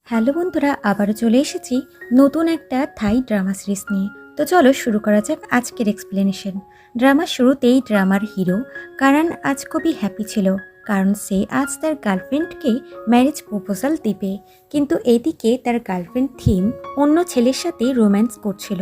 Hello বন্ধুরা, আবারও চলে এসেছি নতুন একটা থাই ড্রামা সিরিজ নিয়ে। তো চলো শুরু করা যাক আজকের এক্সপ্লেনেশন। ড্রামার শুরুতেই ড্রামার হিরো কারণ আজ খুবই হ্যাপি ছিল, কারণ সে আজ তার গার্লফ্রেন্ডকে ম্যারেজ প্রপোজাল দেবে। কিন্তু এদিকে তার গার্লফ্রেন্ড থিম অন্য ছেলের সাথে রোম্যান্স করছিল।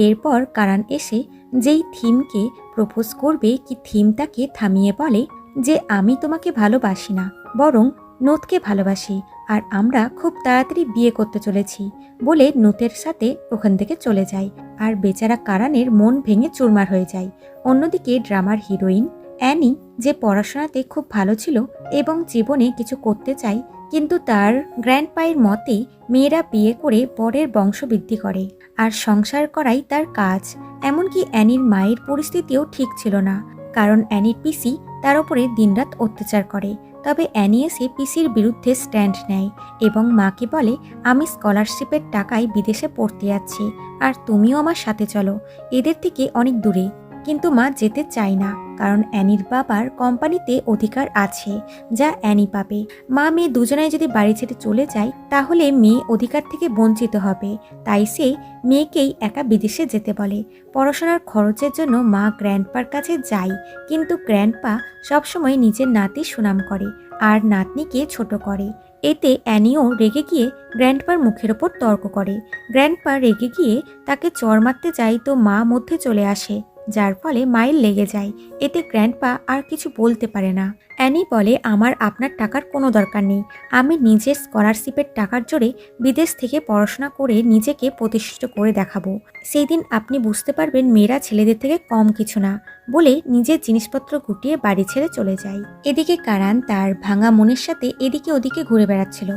এরপর কারণ এসে যেই থিমকে প্রপোজ করবে, কি থিম তাকে থামিয়ে বলে যে আমি তোমাকে ভালোবাসি না, বরং নোতকে ভালোবাসি, আর আমরা খুব তাড়াতাড়ি বিয়ে করতে চলেছি বলে নুতের সাথে ওখান থেকে চলে যায়। আর বেচারা কারানের মন ভেঙে চুরমার হয়ে যায়। অন্যদিকে ড্রামার হিরোইন অ্যানি, যে পড়াশোনাতে খুব ভালো ছিল এবং জীবনে কিছু করতে চায়, কিন্তু তার গ্র্যান্ডপায়ের মতে মেয়েরা বিয়ে করে বরের বংশবৃদ্ধি করে আর সংসার করাই তার কাজ। এমনকি অ্যানির মায়ের পরিস্থিতিও ঠিক ছিল না, কারণ অ্যানির পিসি তার উপরে দিনরাত অত্যাচার করে। তবে অ্যানি এসে পিসির বিরুদ্ধে স্ট্যান্ড নেয় এবং মাকে বলে আমি স্কলারশিপের টাকায় বিদেশে পড়তে যাচ্ছি, আর তুমিও আমার সাথে চলো, এদের থেকে অনেক দূরে। কিন্তু মা যেতে চায় না, কারণ অ্যানির বাবার কোম্পানিতে অধিকার আছে যা অ্যানি পাবে। মা মেয়ে দুজনাই যদি বাড়ি ছেড়ে চলে যায় তাহলে মেয়ে অধিকার থেকে বঞ্চিত হবে। তাই সে মেয়েকেই একা বিদেশে যেতে বলে। পড়াশোনার খরচের জন্য মা গ্র্যান্ডপার কাছে যায়, কিন্তু গ্র্যান্ডপা সবসময় নিজের নাতির সুনাম করে আর নাতনিকে ছোট করে। এতে অ্যানিও রেগে গিয়ে গ্র্যান্ডপার মুখের ওপর তর্ক করে। গ্র্যান্ডপা রেগে গিয়ে তাকে চড় মারতে যায়, তো মা মধ্যে চলে আসে, যার ফলে মায়ের লেগে যায়। এতে গ্র্যান্ডপা আর কিছু বলতে পারে না। অ্যানি বলে আমার আপনার টাকার কোনো দরকার নেই, আমি নিজের স্কলারশিপের টাকার জোরে বিদেশ থেকে পড়াশোনা করে নিজেকে প্রতিষ্ঠিত করে দেখাবো, সেই দিন আপনি বুঝতে পারবেন মেয়েরা ছেলেদের থেকে কম কিছু না, বলে নিজের জিনিসপত্র গুটিয়ে বাড়ি ছেড়ে চলে যায়। এদিকে কারান তার ভাঙা মনের সাথে এদিকে ওদিকে ঘুরে বেড়াচ্ছিল।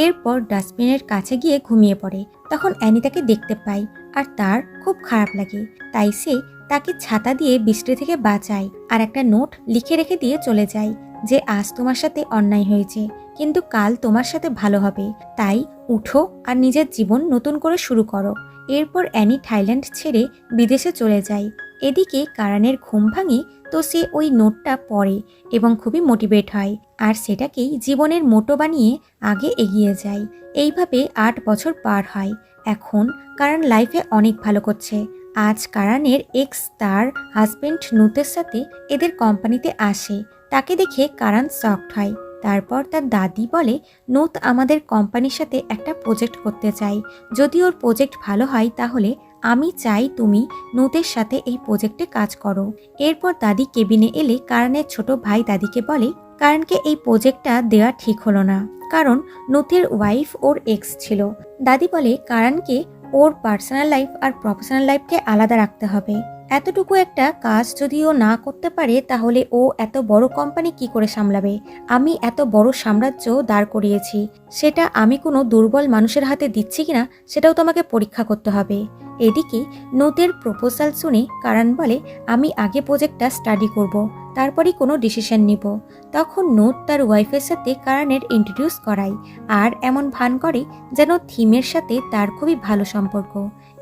এরপর ডাস্টবিনের কাছে গিয়ে ঘুমিয়ে পড়ে। তখন অ্যানি তাকে দেখতে পায় আর তার খুব খারাপ লাগে। তাই সে তাকে ছাতা দিয়ে বৃষ্টি থেকে বাঁচায় আর একটা নোট লিখে রেখে দিয়ে চলে যায় যে আজ তোমার সাথে অন্যায় হয়েছে, কিন্তু কাল তোমার সাথে ভালো হবে, তাই উঠো আর নিজের জীবন নতুন করে শুরু করো। এরপর অ্যানি থাইল্যান্ড ছেড়ে বিদেশে চলে যায়। এদিকে কারানের ঘুম ভাঙে, তো সে ওই নোটটা পড়ে এবং খুবই মোটিভেট হয় আর সেটাকেই জীবনের মোটো বানিয়ে আগে এগিয়ে যায়। এইভাবে 8 বছর পার হয়। এখন কারণ লাইফে অনেক ভালো করছে। আজ কারানের এক্স তার হাজবেন্ড নুতের সাথে এদের কোম্পানিতে আসে। তাকে দেখে কারান শকড হয়। তারপর তার দাদি বলে নুত আমাদের কোম্পানির সাথে একটা প্রজেক্ট করতে চাই, যদি ওর প্রজেক্ট ভালো হয় তাহলে আমি চাই তুমি নুতের সাথে এই প্রজেক্টে কাজ করো। এরপর দাদি কেবিনে এলে কারণের ছোট ভাই দাদিকে বলে কারণকে এই প্রজেক্টটা দেওয়া ঠিক হলো না, কারণ নুতের ওয়াইফ ওর এক্স ছিল। দাদি বলে কারণকে ওর পার্সোনাল লাইফ আর প্রফেশনাল লাইফকে আলাদা রাখতে হবে। এতটুকু একটা কাজ যদি ও না করতে পারে তাহলে ও এত বড় কোম্পানি কি করে সামলাবে? আমি এত বড় সাম্রাজ্য দাঁড় করিয়েছি, সেটা আমি কোনো দুর্বল মানুষের হাতে দিচ্ছি কিনা সেটাও তোমাকে পরীক্ষা করতে হবে। এদিকে নোতের প্রপোজাল শুনে কারণ বলে আমি আগে প্রজেক্টটা স্টাডি করব, তারপরই কোনো ডিসিশন নিব। তখন নোট তার ওয়াইফের সাথে কারণের ইন্ট্রোডিউস করায় আর এমন ভান করে যেন থিমের সাথে তার খুবই ভালো সম্পর্ক।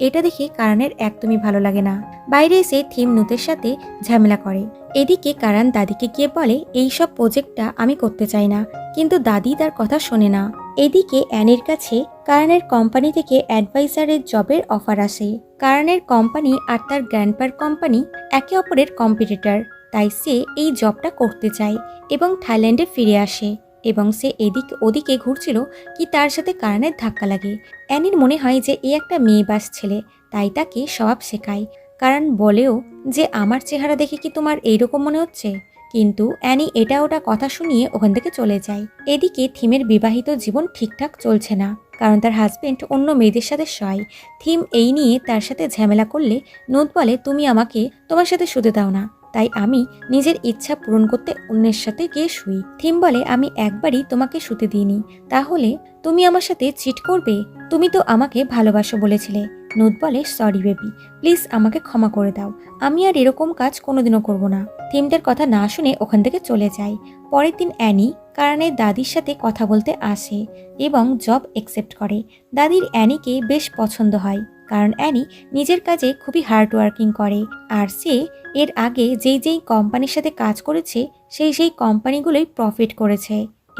এটা দেখে কারণের একদমই ভালো লাগে না। বাইরে এসে থিম নুতের সাথে ঝামেলা করে। এদিকে কারণ দাদিকে গিয়ে বলে এইসব প্রজেক্টটা আমি করতে চাই না, কিন্তু দাদি তার কথা শোনে না। এদিকে অ্যানির কাছে কারণের কোম্পানি থেকে অ্যাডভাইজারের জবের অফার আসে। কারণের কোম্পানি আর তার গ্র্যান্ডপার কোম্পানি একে অপরের কম্পিটিটর, তাই সে এই জবটা করতে চায় এবং থাইল্যান্ডে ফিরে আসে। এবং সে এদিক ওদিকে ঘুরছিল কি তার সাথে কারণের ধাক্কা লাগে। অ্যানির মনে হয় যে এ একটা মেয়েবাস ছেলে, তাই তাকে স্বভাব শেখায়। কারণ বলেও যে আমার চেহারা দেখে কি তোমার এইরকম মনে হচ্ছে? কিন্তু অ্যানি এটা ওটা কথা শুনিয়ে ওখান থেকে চলে যায়। এদিকে থিমের বিবাহিত জীবন ঠিকঠাক চলছে না, কারণ তার হাজবেন্ড অন্য মেয়েদের সাথে শয়। থিম এই নিয়ে তার সাথে ঝামেলা করলে নুত বলে তুমি আমাকে তোমার সাথে শুতে দাও না, তাই আমি নিজের ইচ্ছা পূরণ করতে অন্যের সাথে গিয়ে শুই। থিম বলে আমি একবারই তোমাকে শুতে দিইনি, তাহলে তুমি আমার সাথে চিট করবে? তুমি তো আমাকে ভালোবাসো বলেছিলে। নুত বলে সরি বেবি, প্লিজ আমাকে ক্ষমা করে দাও, আমি আর এরকম কাজ কোনোদিনও করব না। থিমটার কথা না শুনে ওখান থেকে চলে যায়। পরের দিন অ্যানি কারণের দাদির সাথে কথা বলতে আসে এবং জব অ্যাকসেপ্ট করে। দাদির অ্যানিকে বেশ পছন্দ হয়, কারণ অ্যানি নিজের কাজে খুবই হার্ড ওয়ার্কিং করে আর সে এর আগে যেই যেই কোম্পানির সাথে কাজ করেছে সেই কোম্পানিগুলোই প্রফিট করেছে।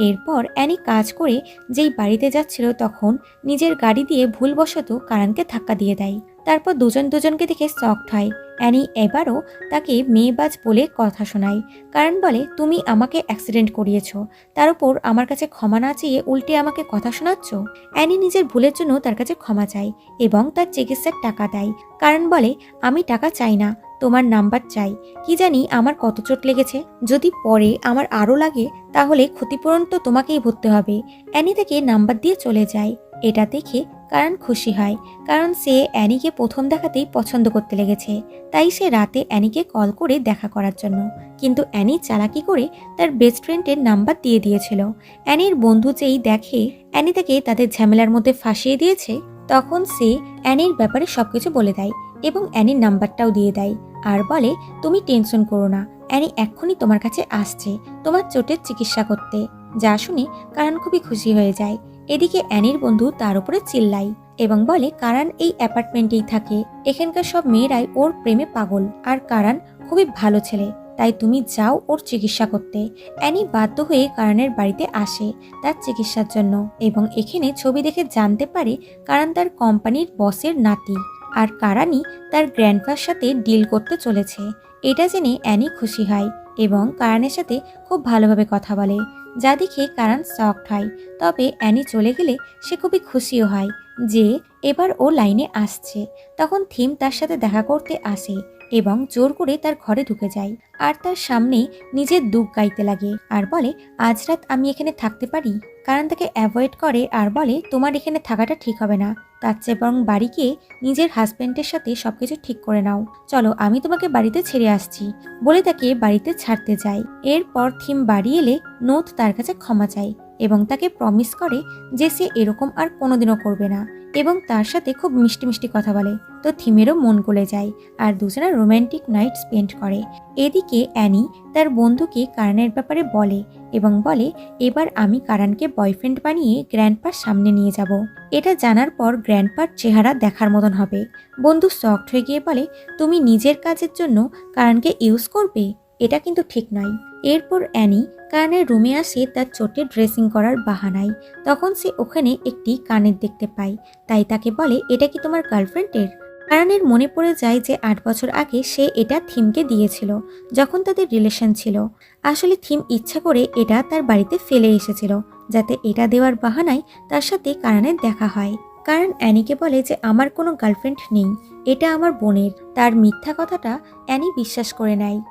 এরপর অ্যানি কাজ করে যেই বাড়িতে যাচ্ছিল তখন নিজের গাড়ি দিয়ে ভুলবশত কারণকে ধাক্কা দিয়ে দেয়। তারপর দুজন দুজনকে দেখে শকড হয়। অ্যানি এবারও তাকে মেয়েবাজ বলে কথা শোনায়। কারণ বলে, তুমি আমাকে অ্যাক্সিডেন্ট করিয়েছ, তার উপর আমার কাছে ক্ষমা না চেয়ে উল্টে আমাকে কথা শোনাচ্ছ। অ্যানি নিজের ভুলের জন্য তার কাছে ক্ষমা চায় এবং তার চিকিৎসার টাকা দেয়। কারণ বলে, আমি টাকা চাই না, তোমার নাম্বার চাই। কি জানি আমার কত চোট লেগেছে, যদি পরে আমার আরও লাগে তাহলে ক্ষতিপূরণ তো তোমাকেই ভরতে হবে। অ্যানি তাকে নাম্বার দিয়ে চলে যায়। এটা দেখে কারণ খুশি হয়, কারণ সে অ্যানিকে প্রথম দেখাতেই পছন্দ করতে লেগেছে। তাই সে রাতে অ্যানিকে কল করে দেখা করার জন্য। কিন্তু অ্যানি চালাকি করে তার বেস্ট ফ্রেন্ডের নাম্বার দিয়ে দিয়েছিল। অ্যানির বন্ধু যেই দেখে অ্যানি তাকে তাদের ঝামেলার মধ্যে ফাঁসিয়ে দিয়েছে, তখন সে অ্যানির ব্যাপারে সবকিছু বলে দেয় এবং অ্যানির নাম্বারটাও দিয়ে দেয় আর বলে, তুমি টেনশন করো না, অ্যানি এক্ষুনি তোমার কাছে আসছে তোমার চোটের চিকিৎসা করতে। যা শুনে কারণ খুবই খুশি হয়ে যায়। এদিকে অ্যানির বন্ধু তার উপরে চিল্লায় এবং বলে, কারণ এই অ্যাপার্টমেন্টেই থাকে, এখানকার সব মেয়েরাই ওর প্রেমে পাগল, আর কারণ খুবই ভালো ছেলে, তাই তুমি যাও ওর চিকিৎসা করতে। অ্যানি বাধ্য হয়ে কারণের বাড়িতে আসে তার চিকিৎসার জন্য এবং এখানে ছবি দেখে জানতে পারে কারণ তার কোম্পানির বসের নাতি, আর কারণই তার গ্র্যান্ডফার সাথে ডিল করতে চলেছে। এটা জেনে অ্যানি খুশি হয় এবং কারণের সাথে খুব ভালোভাবে কথা বলে, যা দেখে কারণ শকড হয়। তবে অ্যানি চলে গেলে সে খুবই খুশিও হয় যে এবার ও লাইনে আসছে। তখন থিম তার সাথে দেখা করতে আসে এবং জোর করে তার ঘরে ঢুকে যায় আর তার সামনে নিজের দুঃখ গাইতে লাগে আর বলে, আজ রাত আমি এখানে থাকতে পারি। কারণ তাকে অ্যাভয়েড করে আর বলে, তোমার এখানে থাকাটা ঠিক হবে না, তার চেয়ে বরং বাড়ি গিয়ে নিজের হাজব্যান্ডের সাথে সবকিছু ঠিক করে নাও, চলো আমি তোমাকে বাড়িতে ছেড়ে আসছি বলে তাকে বাড়িতে ছাড়তে যায়। এরপর থিম বাড়ি এলে নোথ তার কাছে ক্ষমা চায় এবং তাকে প্রমিস করে যে সে এরকম আর কোনোদিনও করবে না এবং তার সাথে খুব মিষ্টি মিষ্টি কথা বলে। তো থিমেরও মন গলে যায় আর দুজনা রোম্যান্টিক নাইট স্পেন্ড করে। এদিকে অ্যানি তার বন্ধুকে কারণের ব্যাপারে বলে এবং বলে, এবার আমি কারণকে বয়ফ্রেন্ড বানিয়ে গ্র্যান্ডপার সামনে নিয়ে যাব। এটা জানার পর গ্র্যান্ডপার চেহারা দেখার মতন হবে। বন্ধু শকড হয়ে গিয়ে বলে, তুমি নিজের কাজের জন্য কারণকে ইউজ করবে, এটা কিন্তু ঠিক নয়। এরপর অ্যানি কারণের রুমে আসে তার চোটে ড্রেসিং করার বাহানায়। তখন সে ওখানে একটি কানের দেখতে পায়, তাই তাকে বলে, এটা কি তোমার গার্লফ্রেন্ডের? কারণের মনে পড়ে যায় যে 8 বছর আগে সে এটা থিমকে দিয়েছিল যখন তাদের রিলেশন ছিল। আসলে থিম ইচ্ছা করে এটা তার বাড়িতে ফেলে এসেছিল যাতে এটা দেওয়ার বাহানায় তার সাথে কারণের দেখা হয়। কারণ অ্যানিকে বলে যে আমার কোনো গার্লফ্রেন্ড নেই, এটা আমার বোনের। তার মিথ্যা কথাটা অ্যানি বিশ্বাস করে নেয়।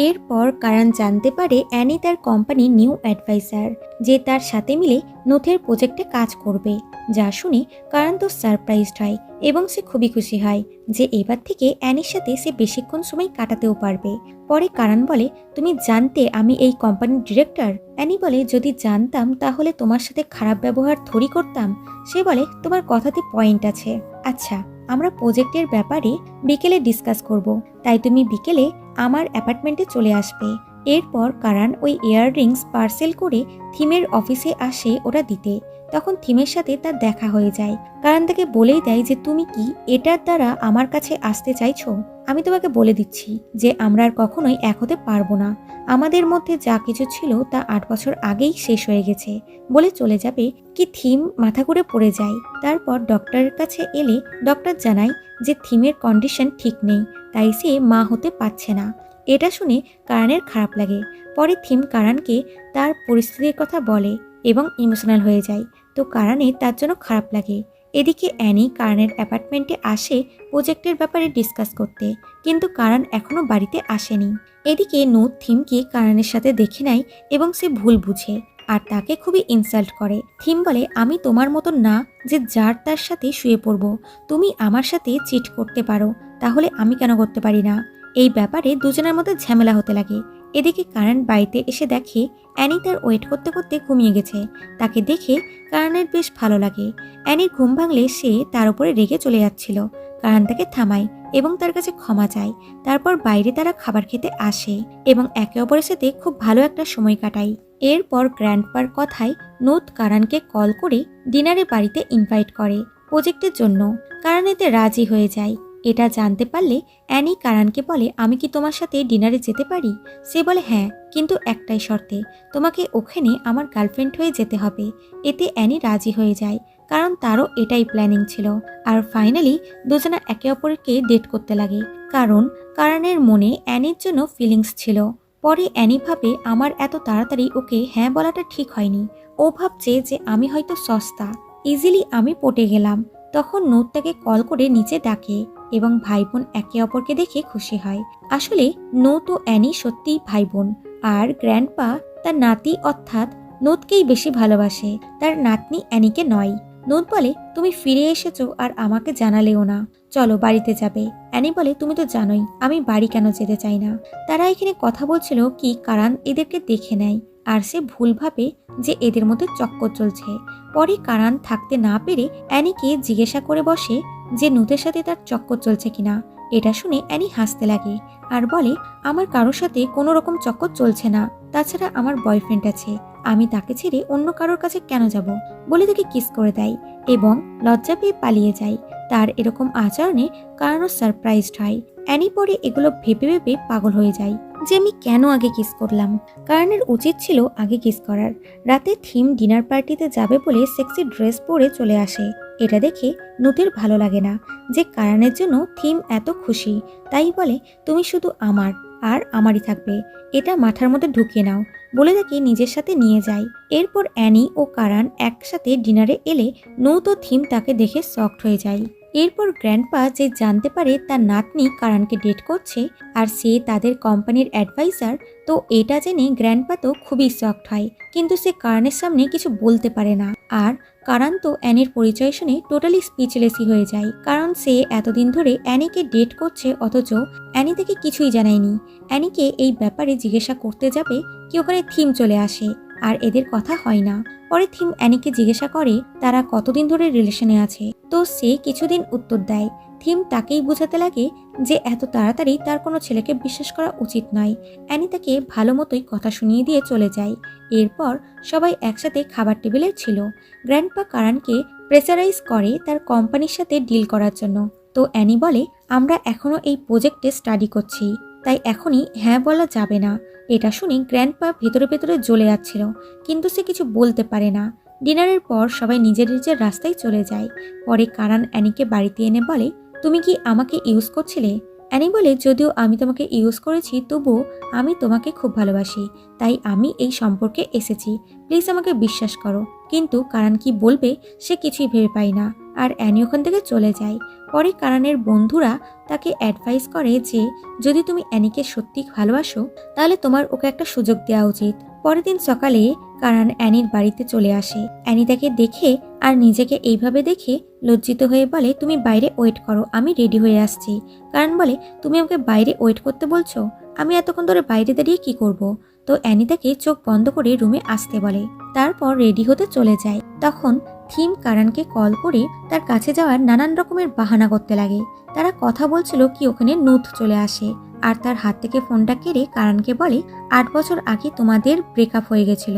এরপর কারণ জানতে পারে অ্যানি তার কোম্পানির নিউ অ্যাডভাইজার, যে তার সাথে মিলে নোথের প্রজেক্টে কাজ করবে। যা শুনে কারণ তো সারপ্রাইজড হয় এবং সে খুবই খুশি হয় যে এবার থেকে অ্যানির সাথে সে বেশিক্ষণ সময় কাটাতেও পারবে। পরে কারণ বলে, তুমি জানতে আমি এই কোম্পানির ডিরেক্টর? অ্যানি বলে, যদি জানতাম তাহলে তোমার সাথে খারাপ ব্যবহার থরি করতাম। সে বলে, তোমার কথাতে পয়েন্ট আছে। আচ্ছা, আমরা প্রজেক্টের ব্যাপারে বিকেলে ডিসকাস করব, তাই তুমি বিকেলে আমার অ্যাপার্টমেন্টে চলে আসবে। এরপর কারণ ওই ইয়াররিংস পার্সেল করে থিমের অফিসে আসে ওটা দিতে। তখন থিমের সাথে তার দেখা হয়ে যায়। কারণ তাকে বলেই দেয় যে তুমি কি এটার দ্বারা আমার কাছে আসতে চাইছো? আমি তোমাকে বলে দিচ্ছি যে আমরা আর কখনোই এক হতে পারবো না। আমাদের মধ্যে যা কিছু ছিল তা 8 বছর আগেই শেষ হয়ে গেছে বলে চলে যাবে। কি থিম মাথা ঘুরে পড়ে যায়। তারপর ডক্টরের কাছে এলে ডক্টর জানায় যে থিমের কন্ডিশন ঠিক নেই, তাই সে মা হতে পারছে না। এটা শুনে কারণের খারাপ লাগে। পরে থিম কারণকে তার পরিস্থিতির কথা বলে এবং ইমোশনাল হয়ে যায়। তো কারণে তার জন্য খারাপ লাগে। এদিকে অ্যানি কারণের অ্যাপার্টমেন্টে আসে প্রজেক্টের ব্যাপারে ডিসকাস করতে, কিন্তু কারণ এখনো বাড়িতে আসেনি। এদিকে নোথ থিমকে কারণের সাথে দেখে নেয় এবং সে ভুল বুঝে আর তাকে খুবই ইনসাল্ট করে। থিম বলে, আমি তোমার মতন না যে যার তার সাথে শুয়ে পড়ব। তুমি আমার সাথে চিট করতে পারো, তাহলে আমি কেন করতে পারি না? এই ব্যাপারে দুজনের মধ্যে ঝামেলা হতে লাগে। এদিকে কারণ বাড়িতে এসে দেখে অ্যানি তার ওয়েট করতে করতে ঘুমিয়ে গেছে। তাকে দেখে কারণের বেশ ভালো লাগে। অ্যানির ঘুম ভাঙলে সে তার উপরে রেগে চলে যাচ্ছিল। কারণ তাকে থামায় এবং তার কাছে ক্ষমা চায়। তারপর বাইরে তারা খাবার খেতে আসে এবং একে অপরের সাথে খুব ভালো একটা সময় কাটায়। এরপর গ্র্যান্ডপার কথায় নোথ কারণকে কল করে ডিনারে বাড়িতে ইনভাইট করে প্রজেক্টের জন্য। কারণ এতে রাজি হয়ে যায়। এটা জানতে পারলে অ্যানি কারানকে বলে, আমি কি তোমার সাথে ডিনারে যেতে পারি? সে বলে হ্যাঁ, কিন্তু একটাই শর্তে, তোমাকে ওখানে আমার গার্লফ্রেন্ড হয়ে যেতে হবে। এতে অ্যানি রাজি হয়ে যায়, কারণ তারও এটাই প্ল্যানিং ছিল। আর ফাইনালি দুজনা একে অপরকে ডেট করতে লাগে, কারণ কারানের মনে অ্যানির জন্য ফিলিংস ছিল। পরে অ্যানি ভাবে, আমার এত তাড়াতাড়ি ওকে হ্যাঁ বলাটা ঠিক হয়নি। ও ভাবছে যে আমি হয়তো সস্তা, ইজিলি আমি পটে গেলাম। তখন নোট তাকে কল করে নিচে ডাকে এবং ভাই বোন একে অপরকে দেখে খুশি হয়। আসলে নোট ও অ্যানি সত্যিই ভাই বোন, আর গ্র্যান্ডপা তার নাতি অর্থাৎ নোটকেই বেশি ভালোবাসে, তার নাতনি অ্যানিকে নয়। নোট বলে, তুমি ফিরে এসেছো আর আমাকে জানালেও না, চলো বাড়িতে যাবে। অ্যানি বলে, তুমি তো জানোই আমি বাড়ি কেন যেতে চাই না। তারা এখানে কথা বলছিল কি কারান এদেরকে দেখে নেয়, আর সে ভুল ভাবে যে এদের মধ্যে চক্কর চলছে। পরে কারান থাকতে না পেরে অ্যানিকে জিজ্ঞাসা করে বসে যে নুতের সাথে তার চক্কর চলছে কিনা। এটা শুনে অ্যানি হাসতে লাগে আর বলে, আমার কারোর সাথে কোনো রকম চক্কর চলছে না, তাছাড়া আমার বয়ফ্রেন্ড আছে, আমি তাকে ছেড়ে অন্য কারোর কাছে কেন যাব, বলে তাকে কিস করে দেয় এবং লজ্জা পেয়ে পালিয়ে যায়। তার এরকম আচরণে কারানও সারপ্রাইজড হয়। অ্যানি পরে এগুলো ভেবে ভেবে পাগল হয়ে যায় যে আমি কেন আগে কিস করলাম। কারানের উচিত ছিল আগে কিস করার। রাতে থিম ডিনার পার্টিতে যাবে বলে সেক্সি ড্রেস পরে চলে আসে। এটা দেখে নুতের ভালো লাগে না যে কারানের জন্য থিম এত খুশি, তাই বলে, তুমি শুধু আমার আর আমারই থাকবে, এটা মাথার মধ্যে ঢুকিয়ে নাও, বলে তাকে নিজের সাথে নিয়ে যায়। এরপর অ্যানি ও কারান একসাথে ডিনারে এলে নৌত ও থিম তাকে দেখে শকড হয়ে যায়। এরপর গ্র্যান্ডপা যে জানতে পারে তার নাতনি কারানকে ডেট করছে আর সে তাদের কোম্পানির অ্যাডভাইজার, তো এটা জেনে গ্র্যান্ডপা তো খুবই শকড হয়, কিন্তু সে কারানের সামনে কিছু বলতে পারে না। আর কারান তো অ্যানির পরিচয় শুনে টোটালি স্পিচলেসই হয়ে যায়, কারণ সে এতদিন ধরে অ্যানিকে ডেট করছে অথচ অ্যানি থেকে কিছুই জানায়নি। অ্যানিকে এই ব্যাপারে জিজ্ঞাসা করতে যাবে কি ওখানে থিম চলে আসে আর এদের কথা হয় না। পরে থিম অ্যানিকে জিজ্ঞাসা করে তারা কতদিন ধরে রিলেশনে আছে, তো সে কিছুদিন উত্তর দেয়। থিম তাকেই বোঝাতে লাগে যে এত তাড়াতাড়ি তার কোনো ছেলেকে বিশ্বাস করা উচিত নয়। অ্যানি তাকে ভালো মতোই কথা শুনিয়ে দিয়ে চলে যায়। এরপর সবাই একসাথে খাবার টেবিলে ছিল। গ্র্যান্ডপা কারানকে প্রেসারাইজ করে তার কোম্পানির সাথে ডিল করার জন্য। তো অ্যানি বলে, আমরা এখনো এই প্রজেক্টে স্টাডি করছি, তাই এখনই হ্যাঁ বলা যাবে না। এটা শুনে গ্র্যান্ডপা ভেতরে ভেতরে জ্বলে যাচ্ছিল, কিন্তু সে কিছু বলতে পারে না। ডিনারের পর সবাই নিজের নিজের রাস্তায় চলে যায়। পরে কারান অ্যানিকে বাড়িতে এনে বলে, তুমি কি আমাকে ইউজ করছিলে? অ্যানি বলে, যদিও আমি তোমাকে ইউজ করেছি তবুও আমি তোমাকে খুব ভালোবাসি, তাই আমি এই সম্পর্কে এসেছি, প্লিজ আমাকে বিশ্বাস করো। কিন্তু কারান কি বলবে সে কিছুই ভেবে পায় না, আর অ্যানি ওখান থেকে চলে যায়। পরে কারানের বন্ধুরা তাকে অ্যাডভাইস করে যে যদি তুমি অ্যানিকে সত্যি ভালোবাসো তাহলে তোমার ওকে একটা সুযোগ দেওয়া উচিত। পরের দিন সকালে কারান অ্যানির বাড়িতে চলে আসে। অ্যানি তাকে দেখে আর নিজেকে এইভাবে দেখে লজ্জিত হয়ে বলে, তুমি বাইরে ওয়েট করো, আমি রেডি হয়ে আসছি। কারান বলে, তুমি আমাকে বাইরে ওয়েট করতে বলছো? আমি এতক্ষণ ধরে বাইরে দাঁড়িয়ে কি করব? তো অ্যানি তাকে চোখ বন্ধ করে রুমে আসতে বলে, তারপর রেডি হতে চলে যায়। তখন থিম কারানকে কল করে তার কাছে যাওয়ার নানান রকমের বাহানা করতে লাগে। তারা কথা বলছিল কি ওখানে নুত চলে আসে আর তার হাত থেকে ফোনটা কেড়ে কারানকে বলে, 8 বছর আগে তোমাদের ব্রেকআপ হয়ে গেছিল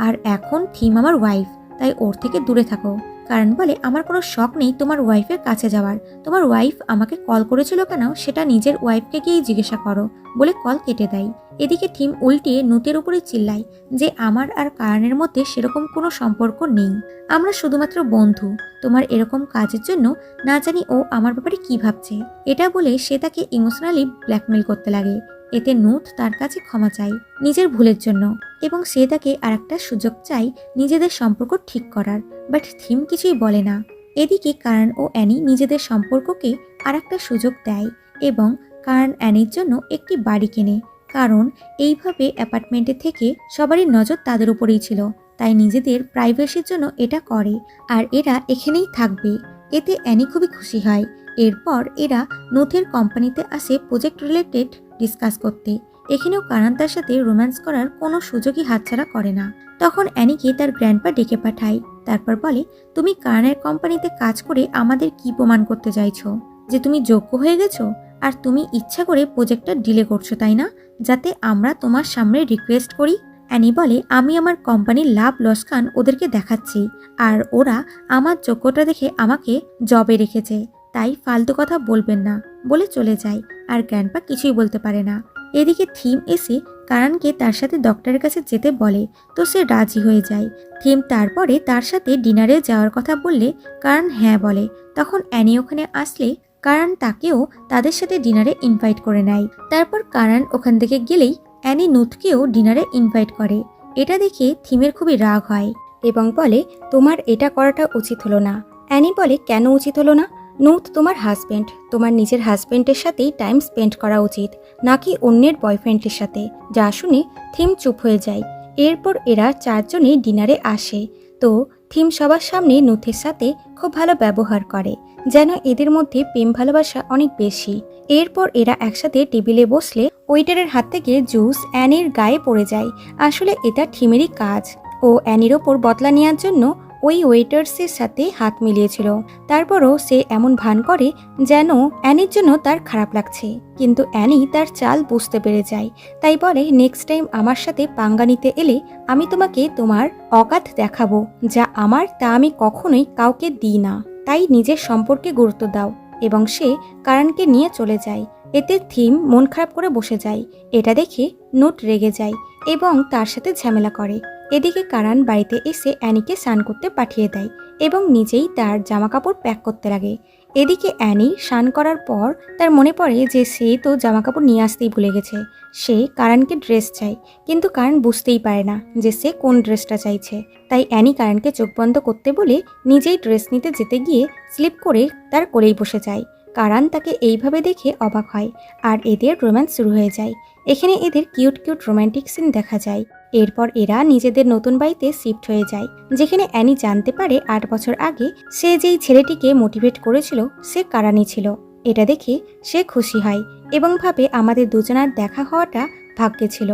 আর এখন থিম আমার ওয়াইফ, তাই ওর থেকে দূরে থাকো। কারণ বলে, আমার কোনো শখ নেই তোমার ওয়াইফের কাছে যাওয়ার, তোমার ওয়াইফ আমাকে কল করেছিল কেন সেটা নিজের ওয়াইফকে গিয়েই জিজ্ঞাসা করো, বলে কল কেটে দেয়। এদিকে থিম উল্টিয়ে নুতের উপরে চিল্লায় যে আমার আর কারানের মধ্যে সেরকম কোনো সম্পর্ক নেই, আমরা শুধুমাত্র বন্ধু, তোমার এরকম কাজের জন্য না জানি ও আমার ব্যাপারে কি ভাবছে। এটা বলে সে তাকে ইমোশনালি ব্ল্যাকমেল করতে লাগে। এতে নুত তার কাছে ক্ষমা চায় নিজের ভুলের জন্য এবং সে তাকে আরেকটা সুযোগ চায় নিজেদের সম্পর্ক ঠিক করার, বাট থিম কিছুই বলে না। এদিকে কারান ও অ্যানি নিজেদের সম্পর্ককে আরেকটা সুযোগ দেয় এবং কারান অ্যানির জন্য একটি বাড়ি কেনে, কারণ এইভাবে অ্যাপার্টমেন্টে থেকে সবারই নজর তাদের উপরেই ছিল, তাই নিজেদের প্রাইভেসির জন্য এটা করে আর এরা এখানেই থাকবে। এতে অ্যানি খুবই খুশি হয়। এরপর এরা নুথের কোম্পানিতে আসে প্রজেক্ট রিলেটেড ডিসকাস করতে। এখানেও কারান তার সাথে রোম্যান্স করার কোনো সুযোগই হাতছাড়া করে না। তখন অ্যানিকে তার গ্র্যান্ডপা ডেকে পাঠায়, তারপর বলে, তুমি কারানের কোম্পানিতে কাজ করে আমাদের কি প্রমাণ করতে চাইছো? যে তুমি যোগ্য হয়ে গেছো আর তুমি ইচ্ছা করে প্রজেক্টটা ডিলে করছো, তাই না, যাতে আমরা তোমার সামনে রিকোয়েস্ট করি? অ্যানি বলে, আমি আমার কোম্পানির লাভ লসকান ওদেরকে দেখাচ্ছি আর ওরা আমার যোগ্যতা দেখে আমাকে জবে রেখেছে, তাই ফালতু কথা বলবেন না বলে চলে যায়। আর গ্র্যান্ডপা কিছুই বলতে পারে না। এদিকে থিম এসে কারণকে তার সাথে ডক্টরের কাছে যেতে বলে, তো সে রাজি হয়ে যায়। থিম তারপরে তার সাথে ডিনারে যাওয়ার কথা বললে কারণ হ্যাঁ বলে। তখন অ্যানি ওখানে আসলে কারণ তাকেও তাদের সাথে ডিনারে ইনভাইট করে নেয়। তারপর কারণ ওখান থেকে গেলেই অ্যানি নুথকেও ডিনারে ইনভাইট করে। এটা দেখে থিমের খুবই রাগ হয় এবং বলে, তোমার এটা করাটা উচিত হলো না। অ্যানি বলে, কেন উচিত হলো না? নুথ তোমার হাজব্যান্ড, তোমার নিজের হাজব্যান্ডের সাথেই টাইম স্পেন্ড করা উচিত, নাকি অন্যের বয়ফ্রেন্ডের সাথে। যা শুনে থিম চুপ হয়ে যায়। এরপর এরা চারজনে ডিনারে আসে। তো থিম সবার সামনে নুথের সাথে খুব ভালো ব্যবহার করে, যেন এদের মধ্যে প্রেম ভালোবাসা অনেক বেশি। এরপর এরা একসাথে টেবিলে বসলে ওয়েটারের হাত থেকে জুস অ্যানির গায়ে পড়ে যায়। আসলে এটা থিমেরই কাজ। ও অ্যানির ওপর বদলা নেওয়ার জন্য ওই ওয়েটার্সের সাথে হাত মিলিয়েছিল। তারপরও সে এমন ভান করে যেন অ্যানির জন্য তার খারাপ লাগছে, কিন্তু অ্যানি তার চাল বুঝতে পেরে যায়। তাই বলে, নেক্সট টাইম আমার সাথে পাঙ্গা নিতে এলে আমি তোমাকে তোমার অকাত দেখাবো, যা আমার তা আমি কখনোই কাউকে দিই না। তাই নিজের সম্পর্কে গুরুত্ব দাও। এবং সে কারণকে নিয়ে চলে যায়। এতে থিম মন খারাপ করে বসে যায়। এটা দেখে নুট রেগে যায় এবং তার সাথে ঝামেলা করে। এদিকে কারণ বাড়িতে এসে অ্যানিকে স্নান করতে পাঠিয়ে দেয় এবং নিজেই তার জামাকাপড় প্যাক করতে লাগে। এদিকে অ্যানি স্নান করার পর তার মনে পড়ে যে সে তো জামাকাপড় নিয়ে আসতেই ভুলে গেছে। সে কারণকে ড্রেস চায়, কিন্তু কারণ বুঝতেই পারে না যে সে কোন ড্রেসটা চাইছে। তাই অ্যানি কারণকে চোখ বন্ধ করতে বলে নিজেই ড্রেস নিতে যেতে গিয়ে স্লিপ করে তার কোলেই বসে যায়। কারণ তাকে এইভাবে দেখে অবাক হয় আর এদের রোম্যান্স শুরু হয়ে যায়। এখানে এদের কিউট কিউট রোম্যান্টিক সিন দেখা যায়। এরপর এরা নিজেদের নতুন বাড়িতে শিফট হয়ে যায়, যেখানে অ্যানি জানতে পারে 8 বছর আগে সে যেই ছেলেটিকে মোটিভেট করেছিল সে কারানি ছিল। এটা দেখে সে খুশি হয় এবং ভাবে আমাদের দুজনার দেখা হওয়াটা ভাগ্যে ছিল।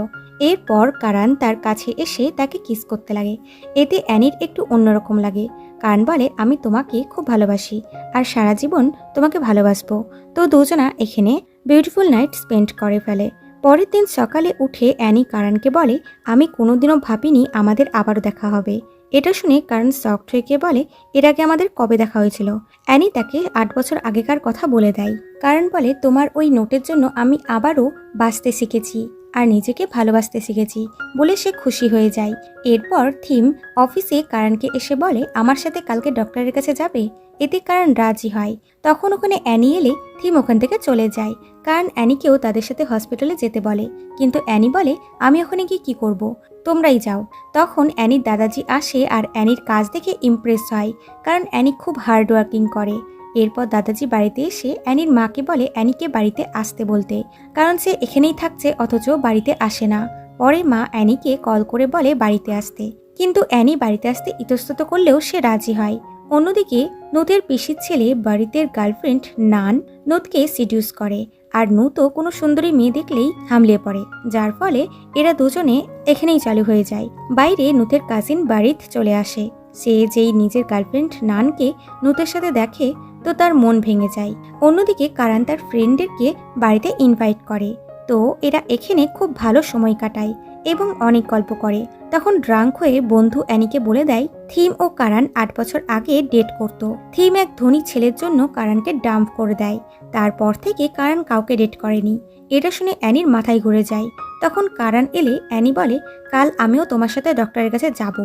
এরপর কারণ তার কাছে এসে তাকে কিস করতে লাগে। এতে অ্যানির একটু অন্যরকম লাগে। কারণ বলে, আমি তোমাকে খুব ভালোবাসি আর সারা জীবন তোমাকে ভালোবাসবো। তো দুজনা এখানে বিউটিফুল নাইট স্পেন্ড করে ফেলে। পরের দিন সকালে উঠে অ্যানি কারণকে বলে, আমি কোনোদিনও ভাবিনি আমাদের আবারও দেখা হবে। এটা শুনে কারণ শকড হয়ে গিয়ে বলে, এর আগে আমাদের কবে দেখা হয়েছিল? অ্যানি তাকে 8 বছর আগেকার কথা বলে দেয়। কারণ বলে, তোমার ওই নোটের জন্য আমি আবারও বাঁচতে শিখেছি আর নিজেকে ভালোবাসতে শিখেছি বলে সে খুশি হয়ে যায়। এরপর থিম অফিসে কারণকে এসে বলে, আমার সাথে কালকে ডক্টরের কাছে যাবে? এতে কারণ রাজি হয়। তখন ওখানে অ্যানি এলে থিম ওখান থেকে চলে যায়। কারণ অ্যানিকেও তাদের সাথে হসপিটালে যেতে বলে, কিন্তু অ্যানি বলে, আমি ওখানে গিয়ে কি করব, তোমরাই যাও। তখন অ্যানির দাদাজি আসে আর অ্যানির কাজ দেখে ইমপ্রেস হয়, কারণ অ্যানি খুব হার্ড ওয়ার্কিং করে। এরপর দাদাজি বাড়িতে এসে অ্যানির মাকে বলে অ্যানিকে বাড়িতে আসতে বলতে, কারণ সে এখানেই থাকছে অথচ বাড়িতে আসে না। পরে মা অ্যানিকে কল করে বলে বাড়িতে আসতে, কিন্তু অ্যানি বাড়িতে আসতে ইতস্তত করলেও সে রাজি হয়। অন্যদিকে নুতের পিসির ছেলে বাড়িতে গার্লফ্রেন্ড নান নুতকে সিডিউস করে, আর নুতও কোনো সুন্দরী মেয়ে দেখলেই হামলিয়ে পড়ে, যার ফলে এরা দুজনে এখানেই চালু হয়ে যায়। বাইরে নুতের কাজিন বাড়িতে চলে আসে। সে যেই নিজের গার্লফ্রেন্ড নানকে নুতের সাথে দেখে তো তার মন ভেঙে যায়। অন্যদিকে কারণ তার ফ্রেন্ডদেরকে বাড়িতে ইনভাইট করে। তো এরা এখানে খুব ভালো সময় কাটায় এবং অনেক গল্প করে। তখন ড্রাঙ্ক হয়ে বন্ধু অ্যানিকে বলে দেয় থিম ও কারণ 8 বছর আগে ডেট করত। থিম এক ধনী ছেলের জন্য কারণকে ডাম্প করে দেয়। তারপর থেকে কারণ কাউকে ডেট করেনি। এটা শুনে অ্যানির মাথায় ঘুরে যায়। তখন কারণ এলে অ্যানি বলে, কাল আমিও তোমার সাথে ডক্টরের কাছে যাব।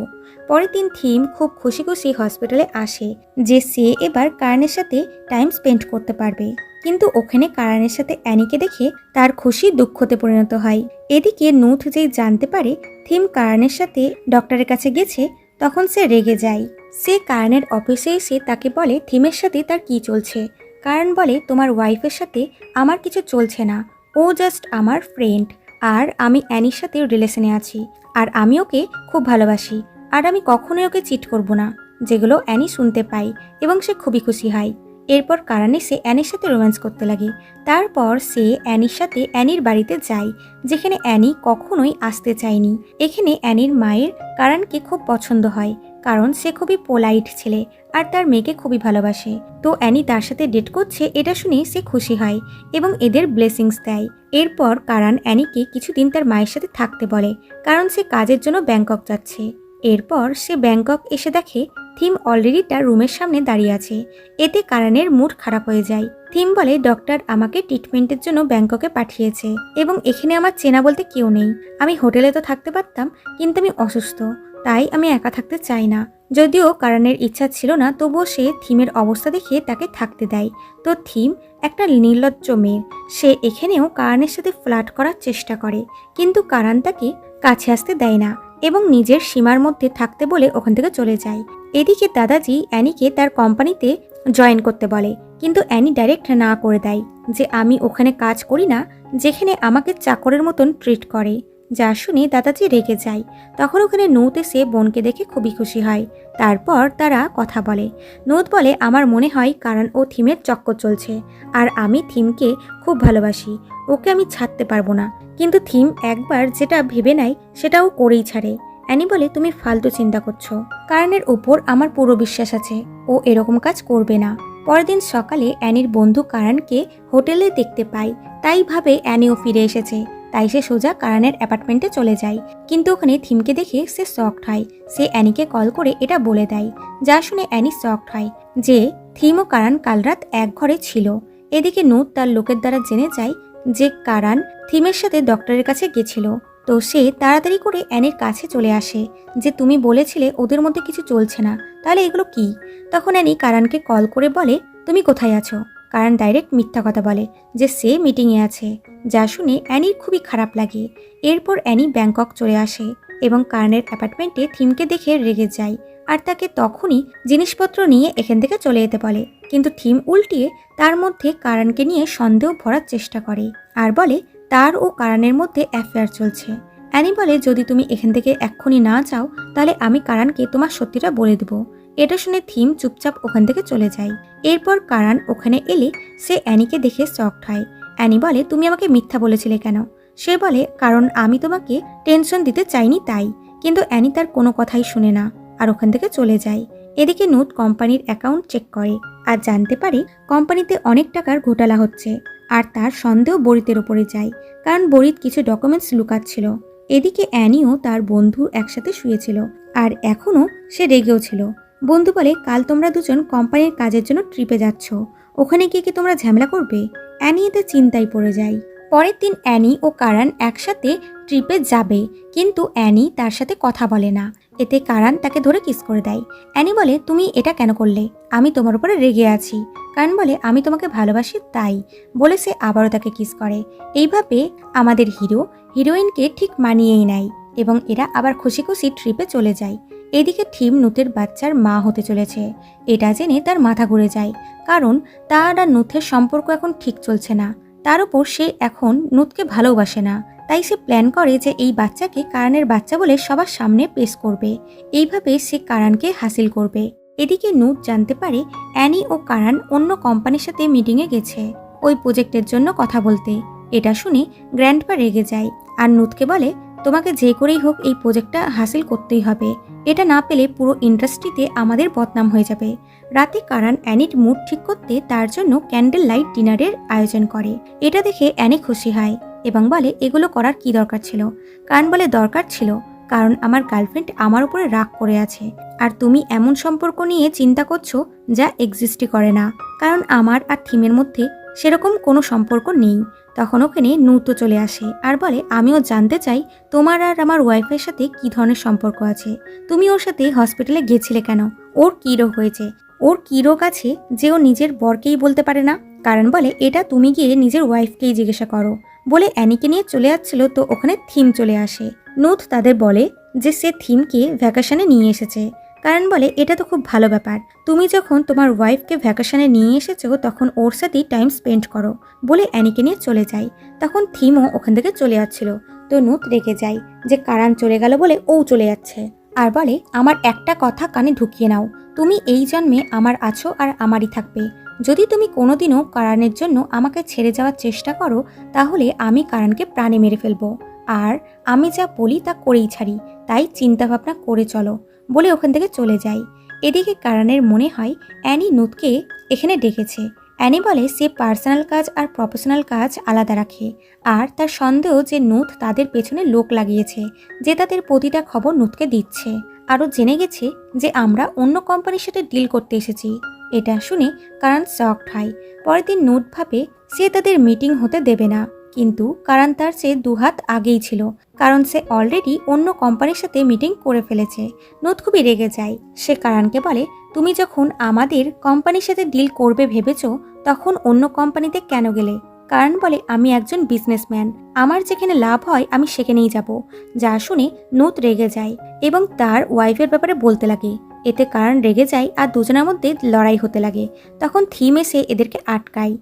পরের দিন থিম খুব খুশি খুশি হসপিটালে আসে যে সে এবার কারণের সাথে টাইম স্পেন্ড করতে পারবে। কিন্তু ওখানে কারণের সাথে অ্যানিকে দেখে তার খুশি দুঃখতে পরিণত হয়। এদিকে নুথ যেই জানতে পারে থিম কারণের সাথে ডক্টরের কাছে গেছে, তখন সে রেগে যায়। সে কারণের অফিসে এসে তাকে বলে থিমের সাথে তার কি চলছে। কারণ বলে, তোমার ওয়াইফের সাথে আমার কিছু চলছে না, ও জাস্ট আমার ফ্রেন্ড, আর আমি অ্যানির সাথে রিলেশনে আছি, আর আমি ওকে খুব ভালোবাসি, আর আমি কখনোই ওকে চিট করব না। যেগুলো অ্যানি শুনতে পায় এবং সে খুবই খুশি হয়। এরপর কারণ সে অ্যানির সাথে রোম্যান্স করতে লাগে। তারপর সে অ্যানির সাথে অ্যানির বাড়িতে যায়, যেখানে অ্যানি কখনোই আসতে চায়নি। এখানে অ্যানির মায়ের কারণকে খুব পছন্দ হয়, কারণ সে খুবই পোলাইট ছেলে আর তার মেয়েকে খুবই ভালোবাসে। তো অ্যানি তার সাথে ডেট করছে এটা শুনে সে খুশি হয় এবং এদের ব্লেসিংস দেয়। এরপর কারণ অ্যানিকে কিছুদিন তার মায়ের সাথে থাকতে বলে, কারণ সে কাজের জন্য ব্যাংকক যাচ্ছে। এরপর সে ব্যাংকক এসে দেখে থিম অলরেডি তার রুমের সামনে দাঁড়িয়ে আছে। এতে কারণের মুড খারাপ হয়ে যায়। থিম বলে ডক্টর আমাকে ট্রিটমেন্টের জন্য ব্যাংককে পাঠিয়েছে এবং এখানে আমার চেনা বলতে কেউ নেই। আমি হোটেলে তো থাকতে পারতাম, কিন্তু আমি অসুস্থ, তাই আমি একা থাকতে চাই না। যদিও কারণের ইচ্ছা ছিল না, তবুও সে থিমের অবস্থা দেখে তাকে থাকতে দেয়। তো থিম একটা নির্লজ্জ মেয়ে, সে এখানেও কারণের সাথে ফ্লার্ট করার চেষ্টা করে, কিন্তু কারণ তাকে কাছে আসতে দেয় না এবং নিজের সীমার মধ্যে থাকতে বলে ওখান থেকে চলে যায়। এদিকে দাদাজি অ্যানিকে তার কোম্পানিতে জয়েন করতে বলে, কিন্তু অ্যানি ডাইরেক্ট না করে দেয় যে আমি ওখানে কাজ করি না, যেখানে আমাকে চাকরের মতন ট্রিট করে। যা শুনে দাদাজি রেগে যায়। তখন ওখানে নূত এসে বোনকে দেখে খুবই খুশি হয়। তারপর তারা কথা বলে। নূত বলে আমার মনে হয় কারণ ও থিমের চক্কর চলছে, আর আমি থিমকে খুব ভালোবাসি, ওকে আমি ছাড়তে পারবো না। কিন্তু থিম একবার যেটা ভেবে নেয় সেটা ও করেই ছাড়ে। অ্যানি বলে তুমি ফালতু চিন্তা করছো, কারণের ওপর আমার পুরো বিশ্বাস আছে, ও এরকম কাজ করবে না। পরের দিন সকালে অ্যানির বন্ধু কারণকে হোটেলে দেখতে পায়, তাই ভাবে অ্যানিও ফিরে এসেছে। তাই সে সোজা কারণের অ্যাপার্টমেন্টে চলে যায়। কিন্তু ওখানে থিমকে দেখে সে শকড হয়। সে অ্যানিকে কল করে এটা বলে দেয়, যা শুনে অ্যানি শকড হয় যে থিম ও কারণ কাল রাত এক ঘরে ছিল। এদিকে নূত তার লোকের দ্বারা জেনে যায় যে কারণ থিমের সাথে ডক্টরের কাছে গেছিল। তো সে তাড়াতাড়ি করে অ্যানির কাছে চলে আসে যে তুমি বলেছিলে ওদের মধ্যে কিছু চলছে না, তাহলে এগুলো কি? তখন অ্যানি কারণকে কল করে বলে তুমি কোথায় আছো? কারণ ডাইরেক্ট মিথ্যা কথা বলে যে সে মিটিংয়ে আছে, যা শুনে অ্যানির খুবই খারাপ লাগে। এরপর অ্যানি ব্যাংকক চলে আসে এবং কারণের অ্যাপার্টমেন্টে থিমকে দেখে রেগে যায় আর তাকে তখনই জিনিসপত্র নিয়ে এখান থেকে চলে যেতে বলে। কিন্তু থিম উল্টিয়ে তার মধ্যে কারণকে নিয়ে সন্দেহ ভরার চেষ্টা করে আর বলে তার ও কারণের মধ্যে অ্যাফেয়ার চলছে। অ্যানি বলে যদি তুমি এখান থেকে এক্ষুনি না যাও তাহলে আমি কারণকে তোমার সত্যিটা বলে দেবো। এটা শুনে থিম চুপচাপ ওখান থেকে চলে যায়। এরপর কারণ ওখানে এলে সে অ্যানিকে দেখে শকড হয়। অ্যানি বলে তুমি আমাকে মিথ্যা বলেছিলে কেন? সে বলে কারণ আমি তোমাকে টেনশন দিতে চাইনি তাই। কিন্তু অ্যানি তার কোনো কথাই শুনে না আর ওখান থেকে চলে যায়। এদিকে নূত কোম্পানির অ্যাকাউন্ট চেক করে আর জানতে পারে কোম্পানিতে অনেক টাকার ঘোটালা হচ্ছে, আর তার সন্দেহ বরিতের ওপরে যায় কারণ বরিত কিছু ডকুমেন্টস লুকাচ্ছিল। এদিকে অ্যানিও তার বন্ধু একসাথে শুয়েছিল আর এখনও সে রেগেও ছিল। বন্ধু বলে কাল তোমরা দুজন কোম্পানির কাজের জন্য ট্রিপে যাচ্ছ, ওখানে গিয়ে কি তোমরা ঝামেলা করবে? অ্যানি এতে চিন্তায় পড়ে যায়। পরের দিন অ্যানি ও কারণ একসাথে ট্রিপে যাবে, কিন্তু অ্যানি তার সাথে কথা বলে না। এতে কারণ তাকে ধরে কিস করে দেয়। অ্যানি বলে তুমি এটা কেন করলে? আমি তোমার উপরে রেগে আছি। কারণ বলে আমি তোমাকে ভালোবাসি তাই, বলে সে আবারও তাকে কিস করে। এইভাবে আমাদের হিরো হিরোইনকে ঠিক মানিয়েই নেয় এবং এরা আবার খুশি খুশি ট্রিপে চলে যায়। এদিকে থিম নূতের বাচ্চার মা হতে চলেছে। এটা জেনে তার মাথা ঘুরে যায়, কারণ তার আর নূতের সম্পর্ক এখন ঠিক চলছে না। তার উপর সে এখন নূতকে ভালোবাসে না, তাই সে প্ল্যান করে যে এই বাচ্চাকে কারণের বাচ্চা বলে সবার সামনে পেশ করবে। এইভাবে সে কারণকে হাসিল করবে। এদিকে নূত জানতে পারে অ্যানি ও কারণ অন্য কোম্পানির সাথে মিটিংয়ে গেছে ওই প্রজেক্টের জন্য কথা বলতে। এটা শুনে গ্র্যান্ডপা রেগে যায় আর নূতকে বলে তোমাকে যে করেই হোক এই প্রজেক্টটা হাসিল করতেই হবে, এটা না পেলে পুরো ইন্ডাস্ট্রিতে আমাদের বদনাম হয়ে যাবে। রাতে কারণ অ্যানির মুড ঠিক করতে তার জন্য ক্যান্ডেল লাইট ডিনারের আয়োজন করে। এটা দেখে অ্যানি খুশি হয় এবং বলে এগুলো করার কি দরকার ছিল? কারণ বলে দরকার ছিল, কারণ আমার গার্লফ্রেন্ড আমার উপরে রাগ করে আছে আর তুমি এমন সম্পর্ক নিয়ে চিন্তা করছো যা এক্সিস্টই করে না, কারণ আমার আর থিমের মধ্যে সেরকম কোনো সম্পর্ক নেই। তখন ওখানে নূত চলে আসে আর বলে আমিও জানতে চাই তোমার আর আমার ওয়াইফের সাথে কি ধরনের সম্পর্ক আছে। তুমি ওর সাথে হসপিটালে গেছিলে কেন? ওর কি রোগ হয়েছে? ওর কি রোগ আছে যে ও নিজের বরকেই বলতে পারে না? কারণ বলে এটা তুমি গিয়ে নিজের ওয়াইফকেই জিজ্ঞাসা করো, বলে অ্যানিকে নিয়ে চলে যাচ্ছিল। তো ওখানে থিম চলে আসে। নূত তাদের বলে যে সে থিমকে ভ্যাকেশনে নিয়ে এসেছে। কারণ বলে এটা তো খুব ভালো ব্যাপার, তুমি যখন তোমার ওয়াইফকে ভ্যাকেশনে নিয়ে এসেছো তখন ওর সাথেই টাইম স্পেন্ড করো, বলে অ্যানিকে নিয়ে চলে যায়। তখন থিমও ওখান থেকে চলে যাচ্ছিল। তো নূত রেগে যায় যে কারণ চলে গেল বলে ও চলে যাচ্ছে আর বলে আমার একটা কথা কানে ঢুকিয়ে নাও, তুমি এই জন্মে আমার আছো আর আমারই থাকবে। যদি তুমি কোনোদিনও কারণের জন্য আমাকে ছেড়ে যাওয়ার চেষ্টা করো তাহলে আমি কারণকে প্রাণে মেরে ফেলবো, আর আমি যা বলি তা করেই ছাড়ি, তাই চিন্তাভাবনা করে চলো, বলে ওখান থেকে চলে যায়। এদিকে কারণের মনে হয় অ্যানি নূতকে এখানে ডেকেছে। অ্যানি বলে সে পার্সোনাল কাজ আর প্রফেশনাল কাজ আলাদা রাখে, আর তার সন্দেহ যে নূত তাদের পেছনে লোক লাগিয়েছে যে তাদের প্রতিটা খবর নূতকে দিচ্ছে। আরও জেনে গেছে যে আমরা অন্য কোম্পানির সাথে ডিল করতে এসেছি। এটা শুনে কারণ শকড হয়। পরের দিন নোট ভাবে সে তাদের মিটিং হতে দেবে না, কিন্তু কারণ তার সে দুহাত আগেই ছিল, কারণ সে অলরেডি অন্য কোম্পানির সাথে মিটিং করে ফেলেছে। নোট খুবই রেগে যায়। সে কারণকে বলে, তুমি যখন আমাদের কোম্পানির সাথে ডিল করবে ভেবেছো, তখন অন্য কোম্পানিতে কেন গেলে? কারণ বলে, আমি একজন বিজনেসম্যান, আমার যেখানে লাভ হয় আমি সেখানেই যাব। যা শুনে নোট রেগে যায় এবং তার ওয়াইফের ব্যাপারে বলতে লাগে। এতে কারণ রেগে যায় আর দুজনের মধ্যে লড়াই হতে লাগে। তখন থিম এসে এদেরকে আটকায়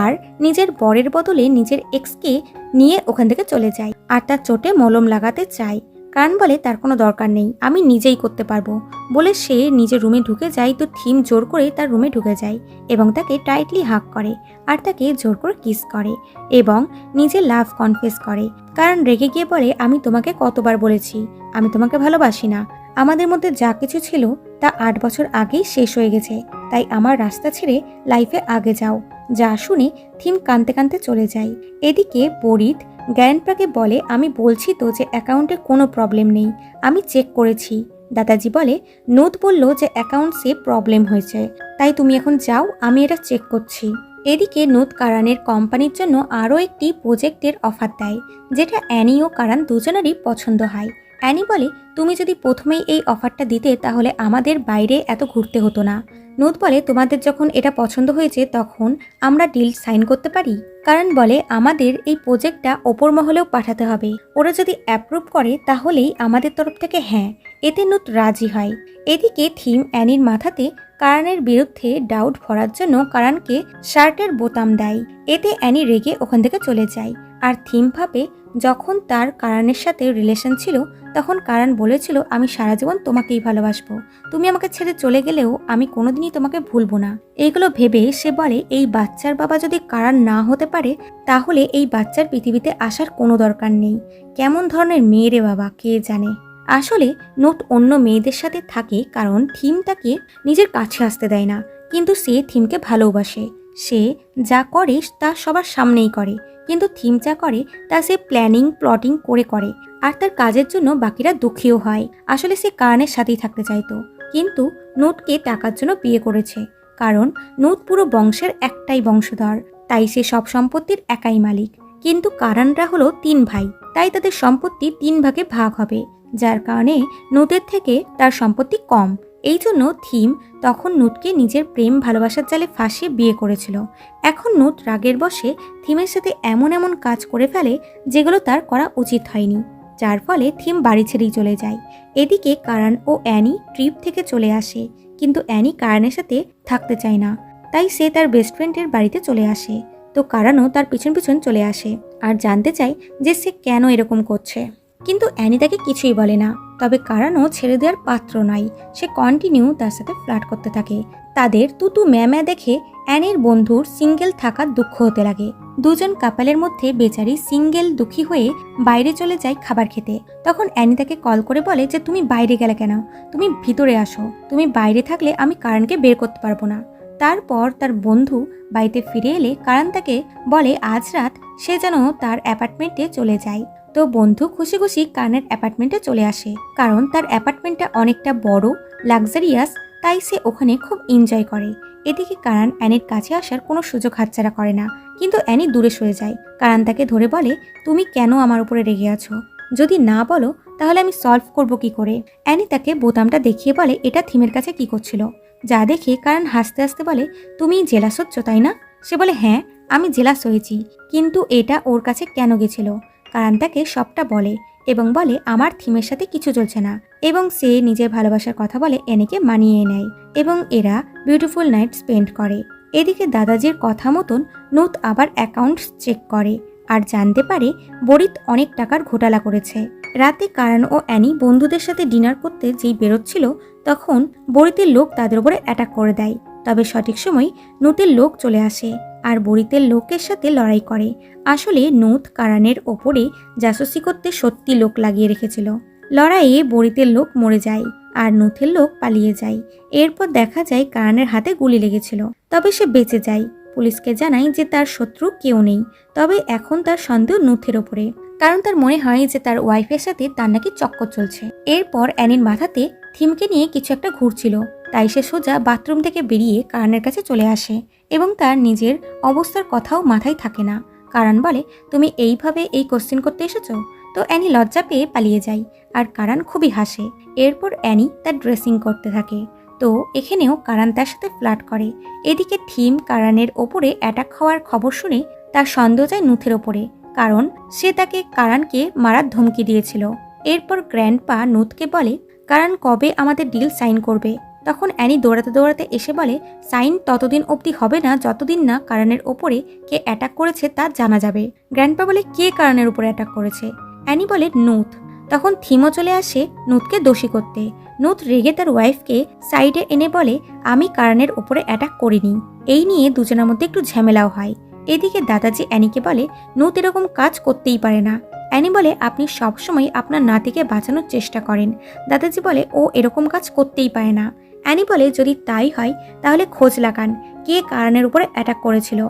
আর নিজের বরের বদলে নিজের এক্সকে নিয়ে ওখান থেকে চলে যায় আর তার চোটে মলম লাগাতে চায়। কারণ বলে, তার কোনো দরকার নেই, আমি নিজেই করতে পারবো। বলে সে নিজের রুমে ঢুকে যায়। তো থিম জোর করে তার রুমে ঢুকে যায় এবং তাকে টাইটলি হাগ করে আর তাকে জোর করে কিস করে এবং নিজের লাভ কনফেস করে। কারণ রেগে গিয়ে বলে, আমি তোমাকে কতবার বলেছি আমি তোমাকে ভালোবাসি না। আমাদের মধ্যে যা কিছু ছিল তা 8 বছর আগেই শেষ হয়ে গেছে, তাই আমার রাস্তা ছেড়ে লাইফে আগে যাও। যা শুনে থিম কাঁদতে কাঁদতে চলে যায়। এদিকে বরিত গ্র্যান্ডপাকে বলে, আমি বলছি তো যে অ্যাকাউন্টে কোনো প্রবলেম নেই, আমি চেক করেছি। দাদাজি বলে, নোট বলল যে অ্যাকাউন্টসে প্রবলেম হয়েছে, তাই তুমি এখন যাও, আমি এটা চেক করছি। এদিকে নোট কারানের কোম্পানির জন্য আরও একটি প্রজেক্টের অফার দেয়, যেটা অ্যানি ও কারান দুজনেরই পছন্দ হয়। অ্যানি বলে, তুমি যদি প্রথমেই এই অফারটা দিতে তাহলে আমাদের বাইরে এত ঘুরতে হতো না। নোট বলে, তোমাদের যখন এটা পছন্দ হয়েছে তখন আমরা ডিল সাইন করতে পারি। কারণ বলে, আমাদের এই প্রজেক্টটা ওপর মহলেও পাঠাতে হবে, ওরা যদি অ্যাপ্রুভ করে তাহলেই আমাদের তরফ থেকে হ্যাঁ। এতে নোট রাজি হয়। এদিকে থিম অ্যানির মাথাতে কারানের বিরুদ্ধে ডাউট ভরার জন্য কারানকে শার্টের বোতাম দেয়। এতে অ্যানি রেগে ওখান থেকে চলে যায়। আর থিম ভাবে, যখন তার কারানের সাথে রিলেশন ছিল তখন কারণ বলেছিল, আমি সারা জীবন তোমাকেই ভালোবাসবো, তুমি আমাকে ছেড়ে চলে গেলেও আমি কোনোদিনই তোমাকে ভুলবো না। এইগুলো ভেবে সে বলে, এই বাচ্চার বাবা যদি কারণ না হতে পারে তাহলে এই বাচ্চার পৃথিবীতে আসার কোনো দরকার নেই। কেমন ধরনের মেয়ে রে বাবা, কে জানে। আসলে নোট অন্য মেয়েদের সাথে থাকে কারণ থিম তাকে নিজের কাছে আসতে দেয় না, কিন্তু সে থিমকে ভালোবাসে। সে যা করে তা সবার সামনেই করে, কিন্তু থিম যা করে তা সে প্লটিং করে আর তার কাজের জন্য বাকিরা দুঃখীও হয়। আসলে সে কারণের সাথেই থাকতে চাইতো, কিন্তু নোটকে টাকার জন্য বিয়ে করেছে। কারণ নোট পুরো বংশের একটাই বংশধর, তাই সে সব সম্পত্তির একাই মালিক। কিন্তু কারণরা হলো 3 ভাই, তাই তাদের সম্পত্তি 3 ভাগে ভাগ হবে, যার কারণে নোটের থেকে তার সম্পত্তি কম। এই জন্য থিম তখন নোটকে নিজের প্রেম ভালোবাসার জালে ফাঁসিয়ে বিয়ে করেছিল। এখন নোট রাগের বশে থিমের সাথে এমন কাজ করে ফেলে যেগুলো তার করা উচিত হয়নি, যার ফলে থিম বাড়ি ছেড়েই চলে যায়। এদিকে কারণ ও অ্যানি ট্রিপ থেকে চলে আসে, কিন্তু অ্যানি কারণের সাথে থাকতে চায় না, তাই সে তার বেস্ট ফ্রেন্ডের বাড়িতে চলে আসে। তো কারণও তার পিছন পিছন চলে আসে আর জানতে চায় যে সে কেন এরকম করছে, কিন্তু অ্যানি তাকে কিছুই বলে না। তবে কারণও ছেড়ে দেওয়ার পাত্র নয়, সে কন্টিনিউ তার সাথে ফ্লার্ট করতে থাকে। তাদের তুতু ম্যামা দেখে অ্যানির বন্ধুর সিঙ্গেল থাকার দুঃখ হতে লাগে। দুজন কাপালের মধ্যে বেচারি সিঙ্গেল দুঃখী হয়ে বাইরে চলে যায় খাবার খেতে। তখন অ্যানি তাকে কল করে বলে যে, তুমি বাইরে গেলে কেন, তুমি ভিতরে আসো, তুমি বাইরে থাকলে আমি কারণকে বের করতে পারবো না। তারপর তার বন্ধু বাড়িতে ফিরে এলে কারণ তাকে বলে আজ রাত সে যেন তার অ্যাপার্টমেন্টে চলে যায়। তো বন্ধু খুশি খুশি কারণের অ্যাপার্টমেন্টে চলে আসে, কারণ তার অ্যাপার্টমেন্টটা অনেকটা বড়, লাক্সারিয়াস, তাই সে ওখানে খুব এনজয় করে। এদিকে কারণ অ্যানির কাছে আসার কোনো সুযোগ হাতছাড়া করে না, কিন্তু অ্যানি দূরে সরে যায়। কারণ তাকে ধরে বলে, তুমি কেন আমার উপরে রেগে আছো, যদি না বলো তাহলে আমি সলভ করব কি করে। অ্যানি তাকে বোতামটা দেখিয়ে বলে এটা থিমের কাছে কি করছিল, যা দেখে কারণ হাসতে হাসতে বলে, তুমি জেলাস হচ্ছ তাই না? সে বলে, হ্যাঁ আমি জেলাস হয়েছি, কিন্তু এটা ওর কাছে কেন গেছিল। কারণ তাকে সবটা বলে এবং বলে আমার থিমের সাথে কিছু চলছে না, এবং সে নিজের ভালোবাসার কথা বলে অ্যানিকে মানিয়ে নেয় এবং এরা বিউটিফুল নাইট স্পেন্ড করে। এদিকে দাদাজির কথা মতন নোট আবার অ্যাকাউন্টস চেক করে আর জানতে পারে বরিত অনেক টাকার ঘোটালা করেছে। রাতে কারণ ও অ্যানি বন্ধুদের সাথে ডিনার করতে যেই বেরোচ্ছিল তখন বরিতের লোক তাদের উপরে অ্যাটাক করে দেয়। তবে সঠিক সময় নোটের লোক চলে আসে আর বরিতের লোকের সাথে লড়াই করে। আসলে নোট কারণের ওপরে জাসুসি করতে সত্যি লোক লাগিয়ে রেখেছিল। লড়াইয়ে বরিতের লোক মরে যায় আর নোথের লোক পালিয়ে যায়। এরপর দেখা যায় কারণের হাতে গুলি লেগেছিল, তবে সে বেঁচে যায়। পুলিশকে জানায় যে তার শত্রু কেউ নেই, তবে এখন তার সন্দেহ নোথের ওপরে। কারণ তার মনে হয় যে তার ওয়াইফের সাথে তার নাকি চক্কর চলছে। এরপর অ্যানির মাথাতে থিমকে নিয়ে কিছু একটা ঘুরছিল, তাই সে সোজা বাথরুম থেকে বেরিয়ে কারণের কাছে চলে আসে এবং তার নিজের অবস্থার কথাও মাথায় থাকে না। কারণ বলে, তুমি এইভাবে এই কোশ্চেন করতে এসেছো? তো অ্যানি লজ্জা পেয়ে পালিয়ে যায় আর কারণ খুবই হাসে। এরপর অ্যানি তার ড্রেসিং করতে থাকে। তো এখানেও কারণ তার সাথে ফ্লার্ট করে। এদিকে থিম কারণের ওপরে অ্যাটাক হওয়ার খবর শুনে তার সন্দেহ যায় নুথের ওপরে, কারণ সে তাকে কারণকে মারার ধমকি দিয়েছিল। এরপর গ্র্যান্ডপা নুথকে বলে, কারণ কবে আমাদের ডিল সাইন করবে? তখন অ্যানি দৌড়াতে দৌড়াতে এসে বলে, সাইন ততদিন অবধি হবে না যতদিন না কারণের ওপরে কে অ্যাটাক করেছে তা জানা যাবে। গ্র্যান্ডপা বলে, কে কারণের উপরে অ্যাটাক করেছে? অ্যানি বলে, নুথ। তখন থিমও চলে আসে নুথকে দোষী করতে। নুথ রেগে তার ওয়াইফকে সাইডে এনে বলে, আমি কারণের ওপরে অ্যাটাক করিনি। এই নিয়ে দুজনের মধ্যে একটু ঝামেলাও হয়। এদিকে দাদাজি অ্যানিকে বলে, নুথ এরকম কাজ করতেই পারে না। অ্যানি বলে, আপনি সবসময় আপনার নাতিকে বাঁচানোর চেষ্টা করেন। দাদাজি বলে, ও এরকম কাজ করতেই পারে না। অ্যানি বলে, যদি তাই হয় তাহলে খোঁজ লাগান কে কারণের উপরে অ্যাটাক করেছিল।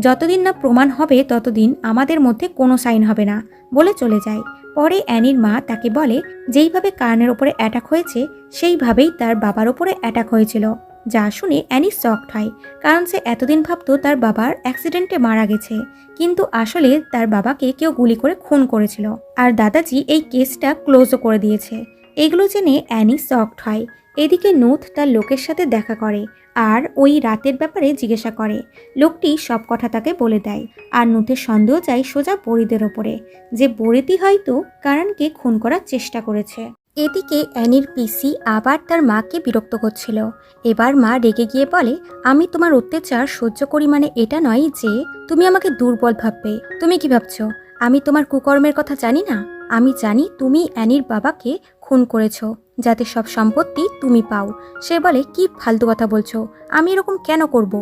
যতদিন না প্রমাণ হবে ততদিন আমাদের মধ্যে কোনো সাইন হবে না বলে চলে যায়। পরে অ্যানির মা তাকে বলে, যেইভাবে কারণের ওপরে অ্যাটাক হয়েছে সেইভাবেই তার বাবার ওপরে অ্যাটাক হয়েছিল। যা শুনে অ্যানি শকড হয়, কারণ সে এতদিন ভাবতো তার বাবার অ্যাক্সিডেন্টে মারা গেছে, কিন্তু আসলে তার বাবাকে কেউ গুলি করে খুন করেছিল আর দাদাজি এই কেসটা ক্লোজও করে দিয়েছে। এগুলো জেনে অ্যানি শকড হয়। এদিকে নুথ তার লোকের সাথে দেখা করে আর ওই রাতের ব্যাপারে জিজ্ঞাসা করে। লোকটি সব কথা তাকে বলে দেয় আর নুথের সন্দেহ যায় সোজা বড়িদের ওপরে, যে বড়িতি হয়তো কারণকে খুন করার চেষ্টা করেছে। এদিকে অ্যানির পিসি আবার তার মাকে বিরক্ত করছিল। এবার মা রেগে গিয়ে বলে, আমি তোমার অত্যাচার সহ্য করি মানে এটা নয় যে তুমি আমাকে দুর্বল ভাববে। তুমি কি ভাবছো আমি তোমার কুকর্মের কথা জানি না? আমি জানি তুমি অ্যানির বাবাকে খুন করেছো যাতে সব সম্পত্তি তুমি পাও। সে বলে, কি ফালতু কথা বলছো, আমি এরকম কেন করব?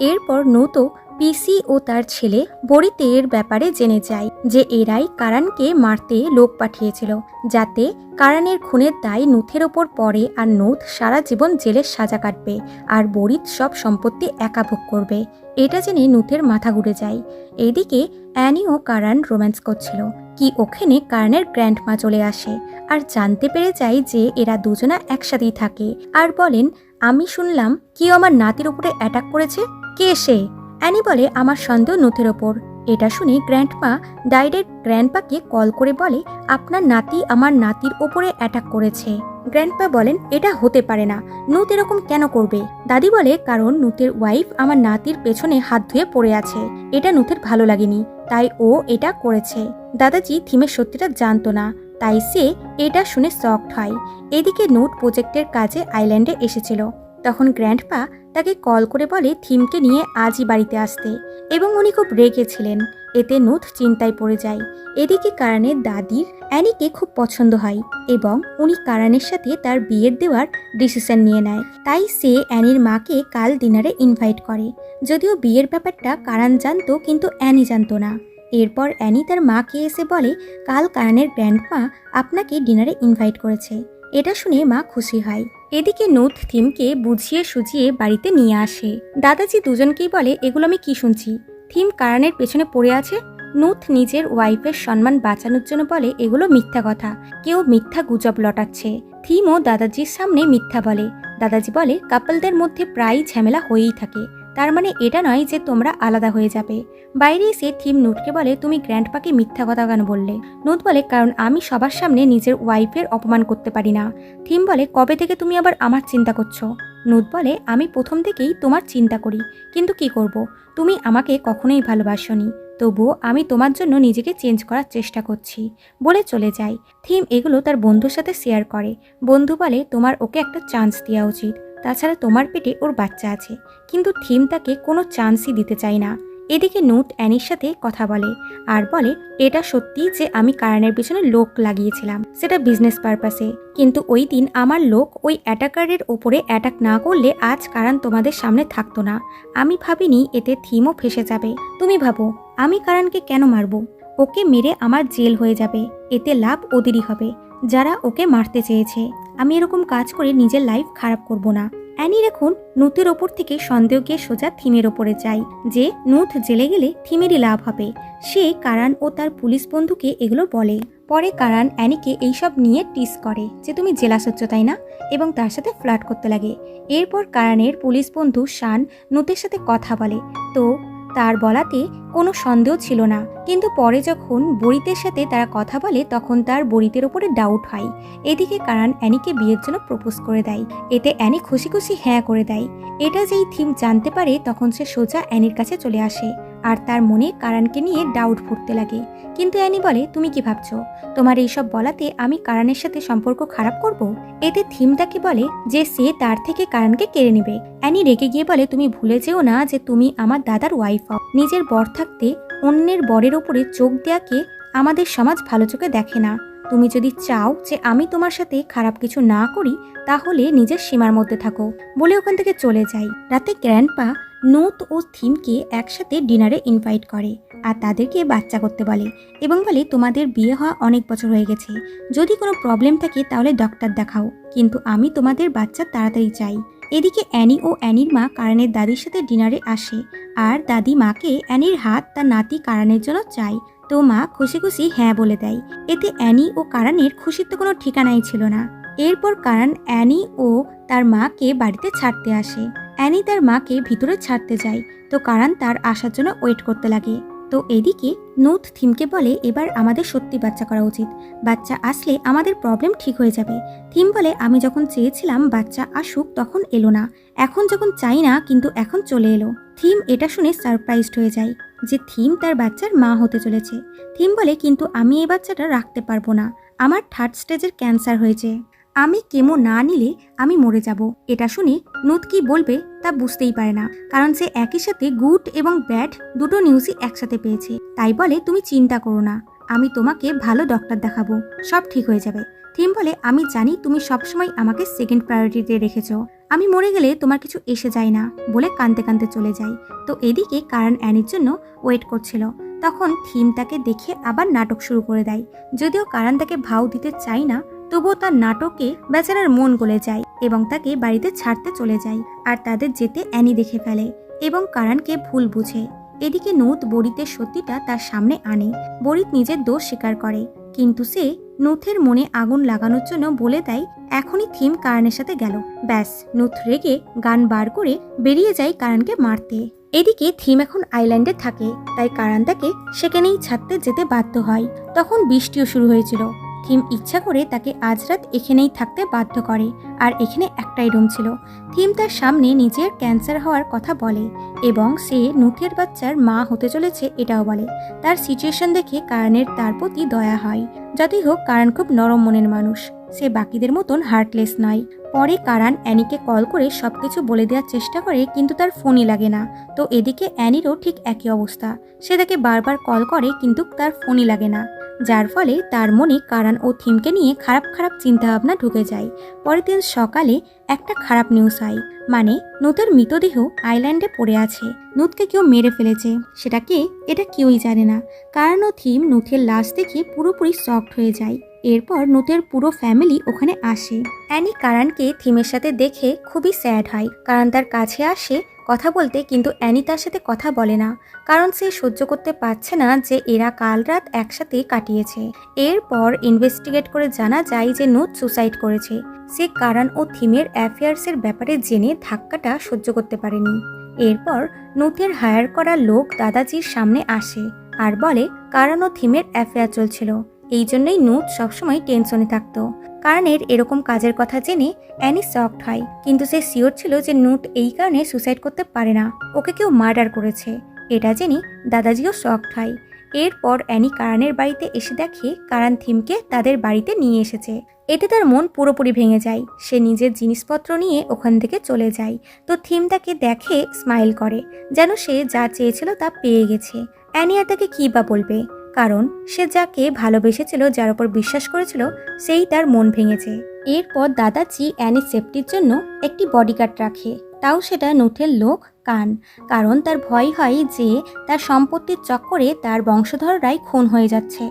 এরপর নুতো পিসি ও তার ছেলে বড়িতের ব্যাপারে জেনে যায় যে এরাই কারণকে মারতে লোক পাঠিয়েছিল, যাতে কারণের খুনের দায় নুথের ওপর পড়ে আর নুথ সারা জীবন জেলের সাজা কাটবে আর বড়িত সব সম্পত্তি একা ভোগ করবে। এটা জেনে নুথের মাথা ঘুরে যায়। এদিকে অ্যানি ও কারণ রোম্যান্স করছিল কি ওখানে কারণের গ্র্যান্ডমা চলে আসে আর জানতে পেরে যায় যে এরা দুজনা একসাথেই থাকে আর বলেন, আমি শুনলাম কেউ আমার নাতির উপরে অ্যাটাক করেছে। কে সে? অ্যানি বলে, আমার সন্দেহ নুথের ওপর। এটা শুনে গ্র্যান্ডমা ডাইরেক্ট গ্র্যান্ডপাকে কল করে বলে, আপনার নাতি আমার নাতির ওপরে অ্যাটাক করেছে। গ্র্যান্ডপা বলেন, এটা হতে পারে না, নুথ এরকম কেন করবে? দাদি বলে, কারণ নুথের ওয়াইফ আমার নাতির পেছনে হাত ধুয়ে পড়ে আছে, এটা নুথের ভালো লাগেনি তাই ও এটা করেছে। দাদাজি থিমের সত্যিটা জানতো না, তাই সে এটা শুনে শকড হয়। এদিকে নুথ প্রজেক্টের কাজে আইল্যান্ডে এসেছিল। তখন গ্র্যান্ডপা তাকে কল করে বলে থিমকে নিয়ে আজই বাড়িতে আসতে, এবং উনি খুব রেগে ছিলেন। এতে নুথ চিন্তায় পড়ে যায়। এদিকে কারণের দাদির অ্যানিকে খুব পছন্দ হয় এবং উনি কারণের সাথে তার বিয়ের দেওয়ার ডিসিশন নিয়ে নেয়। তাই সে অ্যানির মাকে কাল ডিনারে ইনভাইট করে। যদিও বিয়ের ব্যাপারটা কারণ জানতো কিন্তু অ্যানি জানতো না। এরপর অ্যানি তার মাকে এসে বলে, কাল কারণের গ্র্যান্ডমা আপনাকে ডিনারে ইনভাইট করেছে। এটা শুনে মা খুশি হয়। এদিকে নুথ থিমকে বুঝিয়ে সুঝিয়ে বাড়িতে নিয়ে আসে। দাদাজি দুজনকেই বলে, এগুলো আমি কি শুনছি? থিম কারণের পেছনে পড়ে আছে। নুথ নিজের ওয়াইফের সম্মান বাঁচানোর জন্য বলে, এগুলো মিথ্যা কথা, কেউ মিথ্যা গুজব লটাচ্ছে। থিমও দাদাজির সামনে মিথ্যা বলে। দাদাজি বলে, কাপলদের মধ্যে প্রায় ঝামেলা হয়েই থাকে, তার মানে এটা নয় যে তোমরা আলাদা হয়ে যাবে। বাইরে এসে থিম নুথকে বলে, তুমি গ্র্যান্ডপাকে মিথ্যা কথা কেন বললে? নুথ বলে, কারণ আমি সবার সামনে নিজের ওয়াইফের অপমান করতে পারি না। থিম বলে, কবে থেকে তুমি আবার আমার চিন্তা করছো? নুথ বলে, আমি প্রথম থেকেই তোমার চিন্তা করি, কিন্তু কি করব, তুমি আমাকে কখনোই ভালোবাসোনি, তবুও আমি তোমার জন্য নিজেকে চেঞ্জ করার চেষ্টা করছি বলে চলে যায়। থিম এগুলো তার বন্ধুর সাথে শেয়ার করে। বন্ধু বলে, তোমার ওকে একটা চান্স দেওয়া উচিত, তাছাড়া তোমার পেটে ওর বাচ্চা আছে। কিন্তু থিম তাকে কোনো চান্সই দিতে চায় না। এদিকে নুথ অ্যানির সাথে কথা বলে আর বলে, এটা সত্যি যে আমি কারণের পিছনে লোক লাগিয়েছিলাম, সেটা বিজনেস পারপাসে, কিন্তু ওই দিন আমার লোক ওই অ্যাটাকারের ওপরে অ্যাটাক না করলে আজ কারণ তোমাদের সামনে থাকতো না। আমি ভাবিনি এতে থিমও ফেসে যাবে। তুমি ভাবো আমি কারণকে কেন মারবো? ওকে মেরে আমার জেল হয়ে যাবে, এতে লাভ ওদেরই হবে যারা ওকে মারতে চেয়েছে। আমি এরকম কাজ করে নিজের লাইফ খারাপ করব না। অ্যানির এখন নুথের ওপর থেকে সন্দেহ গিয়ে সোজা থিমের ওপরে যায় যে নুথ জেলে গেলে থিমেরই লাভ হবে। সে কারান ও তার পুলিশ বন্ধুকে এগুলো বলে। পরে কারান অ্যানিকে এইসব নিয়ে টিস করে যে তুমি জেলাস হচ্ছ তাই না, এবং তার সাথে ফ্লার্ট করতে লাগে। এরপর কারানের পুলিশ বন্ধু শান নুথের সাথে কথা বলে, তো তার বলাতে কোনো সন্দেহ ছিল না। কিন্তু পরে যখন বরিতের সাথে তারা কথা বলে তখন তার বরিতের উপরে ডাউট হয়। এদিকে কারান অ্যানিকে বিয়ের জন্য প্রপোজ করে দেয়। এতে অ্যানি খুশি খুশি হ্যাঁ করে দেয়। এটা যেই থিম জানতে পারে তখন সে সোজা অ্যানির কাছে চলে আসে আর তার মনে কারানকে নিয়ে ডাউট ফুটতে লাগে। কিন্তু অ্যানি বলে, তুমি কি ভাবছো তোমার এইসব বলাতে আমি কারানের সাথে সম্পর্ক খারাপ করব? এতে থিম তাকে বলে যে সে তার থেকে কারানকে কেড়ে নেবে। অ্যানি রেগে গিয়ে বলে, তুমি ভুলে যেও না যে তুমি আমার দাদার ওয়াইফ হও। নিজের বর থাকতে অন্যের বরের উপরে চোখ দেয়াকে আমাদের সমাজ ভালো চোখে দেখে না। তুমি যদি চাও যে আমি তোমার সাথে খারাপ কিছু না করি তাহলে নিজের সীমার মধ্যে থাকো, বলে ওখান থেকে চলে যাই। রাতে গ্র্যান্ডপা নুথ ও থিমকে একসাথে ডিনারে ইনভাইট করে আর তাদেরকে বাচ্চা করতে বলে এবং বলে তোমাদের বিয়ে হওয়া অনেক বছর হয়ে গেছে, যদি কোনো প্রবলেম থাকে তাহলে ডক্টর দেখাও, কিন্তু আমি তোমাদের বাচ্চা তাড়াতাড়ি চাই। এদিকে অ্যানি ও অ্যানির মা কারানের দাদির সাথে ডিনারে আসে আর দাদি মাকে অ্যানির হাত তার নাতি কারানের জন্য চায়। তো মা খুশি খুশি হ্যাঁ বলে দেয়। এতে অ্যানি ও কারানের খুশির তো কোনো ঠিকানাই ছিল না। এরপর কারান অ্যানি ও তার মাকে বাড়িতে ছাড়তে আসে। অ্যানি তার মাকে ভিতরে ছাড়তে যায়, তো কারান তার আসার জন্য ওয়েট করতে লাগে। তো এদিকে নুথ থিমকে বলে, এবার আমাদের সত্যি বাচ্চা করা উচিত, বাচ্চা আসলে আমাদের প্রবলেম ঠিক হয়ে যাবে। থিম বলে, আমি যখন চেয়েছিলাম বাচ্চা আসুক তখন এলো না, এখন যখন চাই না কিন্তু এখন চলে এলো। থিম এটা শুনে সারপ্রাইজড হয়ে যায় যে থিম তার বাচ্চার মা হতে চলেছে। থিম বলে, কিন্তু আমি এই বাচ্চাটা রাখতে পারবো না, আমার 3rd স্টেজের ক্যান্সার হয়েছে, আমি কেমো না নিলে আমি মরে যাব। এটা শুনে নুথ কি বলবে তা বুঝতেই পারে না, কারণ সে একই সাথে গুড এবং ব্যাড দুটো নিউজই একসাথে পেয়েছে। তাই বলে, তুমি চিন্তা করো না, আমি তোমাকে ভালো ডক্টর দেখাবো, সব ঠিক হয়ে যাবে। থিম বলে, আমি জানি তুমি সবসময় আমাকে সেকেন্ড প্রায়োরিটিতে রেখেছো, আমি মরে গেলে তোমার কিছু এসে যায় না, বলে কাঁদতে কাঁদতে চলে যায়। তো এদিকে কারণ অ্যানির জন্য ওয়েট করছিল। তখন থিম তাকে দেখে আবার নাটক শুরু করে দেয়। যদিও কারণ তাকে ভাও দিতে চায় না, তবুও তার নাটকে বেচারার মন গলে যায় এবং তাকে বাড়িতে ছাড়তে চলে যায়। আর তাদের যেতে অ্যানি দেখে ফেলে এবং কারণকে ভুল বুঝে। এদিকে নুথ বরিতের সত্যিটা তার সামনে আনে। বরিত নিজের দোষ স্বীকার করে, কিন্তু সে নুথের মনে আগুন লাগানোর জন্য বলে দেয় এখনই থিম কারণের সাথে গেল। ব্যাস, নুথ রেগে গান বার করে বেরিয়ে যায় কারণকে মারতে। এদিকে থিম এখন আইল্যান্ডে থাকে, তাই কারণ তাকে সেখানেই ছাড়তে যেতে বাধ্য হয়। তখন বৃষ্টিও শুরু হয়েছিল। থিম ইচ্ছা করে তাকে আজ রাত এখানেই থাকতে বাধ্য করে, আর এখানে একটাই রুম ছিল। থিম তার সামনে নিজের ক্যান্সার হওয়ার কথা বলে এবং সে নুথের বাচ্চার মা হতে চলেছে এটাও বলে। তার সিচুয়েশন দেখে কারণের তার প্রতি দয়া হয়। যতই হোক কারণ খুব নরম মনের মানুষ, সে বাকিদের মতন হার্টলেস নয়। পরে কারণ অ্যানিকে কল করে সবকিছু বলে দেওয়ার চেষ্টা করে, কিন্তু তার ফোনই লাগে না। তো এদিকে অ্যানিরও ঠিক একই অবস্থা, সে তাকে বারবার কল করে কিন্তু তার ফোনই লাগে না, যার ফলে তার মনে কারণ ও থিমকে নিয়ে খারাপ খারাপ চিন্তাভাবনা ঢুকে যায়। পরের দিন সকালে একটা খারাপ নিউজ হয়, মানে নুথের মৃতদেহ আইল্যান্ডে পড়ে আছে। নুথকে কেউ মেরে ফেলেছে, সেটা কে এটা কেউই জানে না। কারণ ও থিম নুথের লাশ দেখে পুরোপুরি শকড হয়ে যায়। এরপর নুথের পুরো ফ্যামিলি ওখানে আসে। অ্যানি কারণকে থিমের সাথে দেখে খুবই স্যাড হয়, কারণ তার কাছে আসে কথা বলতে, কিন্তু অ্যানি তার সাথে কথা বলে না, কারণ সে সহ্য করতে পারছে না যে এরা কাল রাত একসাথে কাটিয়েছে। এরপর ইনভেস্টিগেট করে জানা যায় যে নুথ সুসাইড করেছে। সে কারণ ও থিমের অ্যাফেয়ার্সের ব্যাপারে জেনে ধাক্কাটা সহ্য করতে পারেনি। এরপর নুথের হায়ার করা লোক দাদাজির সামনে আসে আর বলে কারণ ও থিমের অ্যাফেয়ার চলছিল, এই জন্যই নুথ সবসময় টেনশনে থাকতো। কারণের এরকম কাজের কথা জেনে অ্যানি শকড হয়, কিন্তু সে শিওর ছিল যে নুথ এই কারণে সুসাইড করতে পারে না, ওকে কেউ মার্ডার করেছে। এটা জেনে দাদাজিও শকড হয়। এরপর অ্যানি কারণের বাড়িতে এসে দেখে কারণ থিমকে তাদের বাড়িতে নিয়ে এসেছে। এতে তার মন পুরোপুরি ভেঙে যায়, সে নিজের জিনিসপত্র নিয়ে ওখান থেকে চলে যায়। তো থিম তাকে দেখে স্মাইল করে, যেন সে যা চেয়েছিল তা পেয়ে গেছে। অ্যানি আর তাকে কী বা বলবে, কারণ সে যাকে ভালোবেসেছিল, যার উপর বিশ্বাস করেছিল, সেই তার মন ভেঙেছে। এরপর দাদাজি অ্যানির সেফটির জন্য একটি বডিগার্ড রাখে, তাও সেটা নুথের লোক কারণ তার ভয় হয় যে তার সম্পত্তির চক্করে তার বংশধররাই খুন হয়ে যাচ্ছে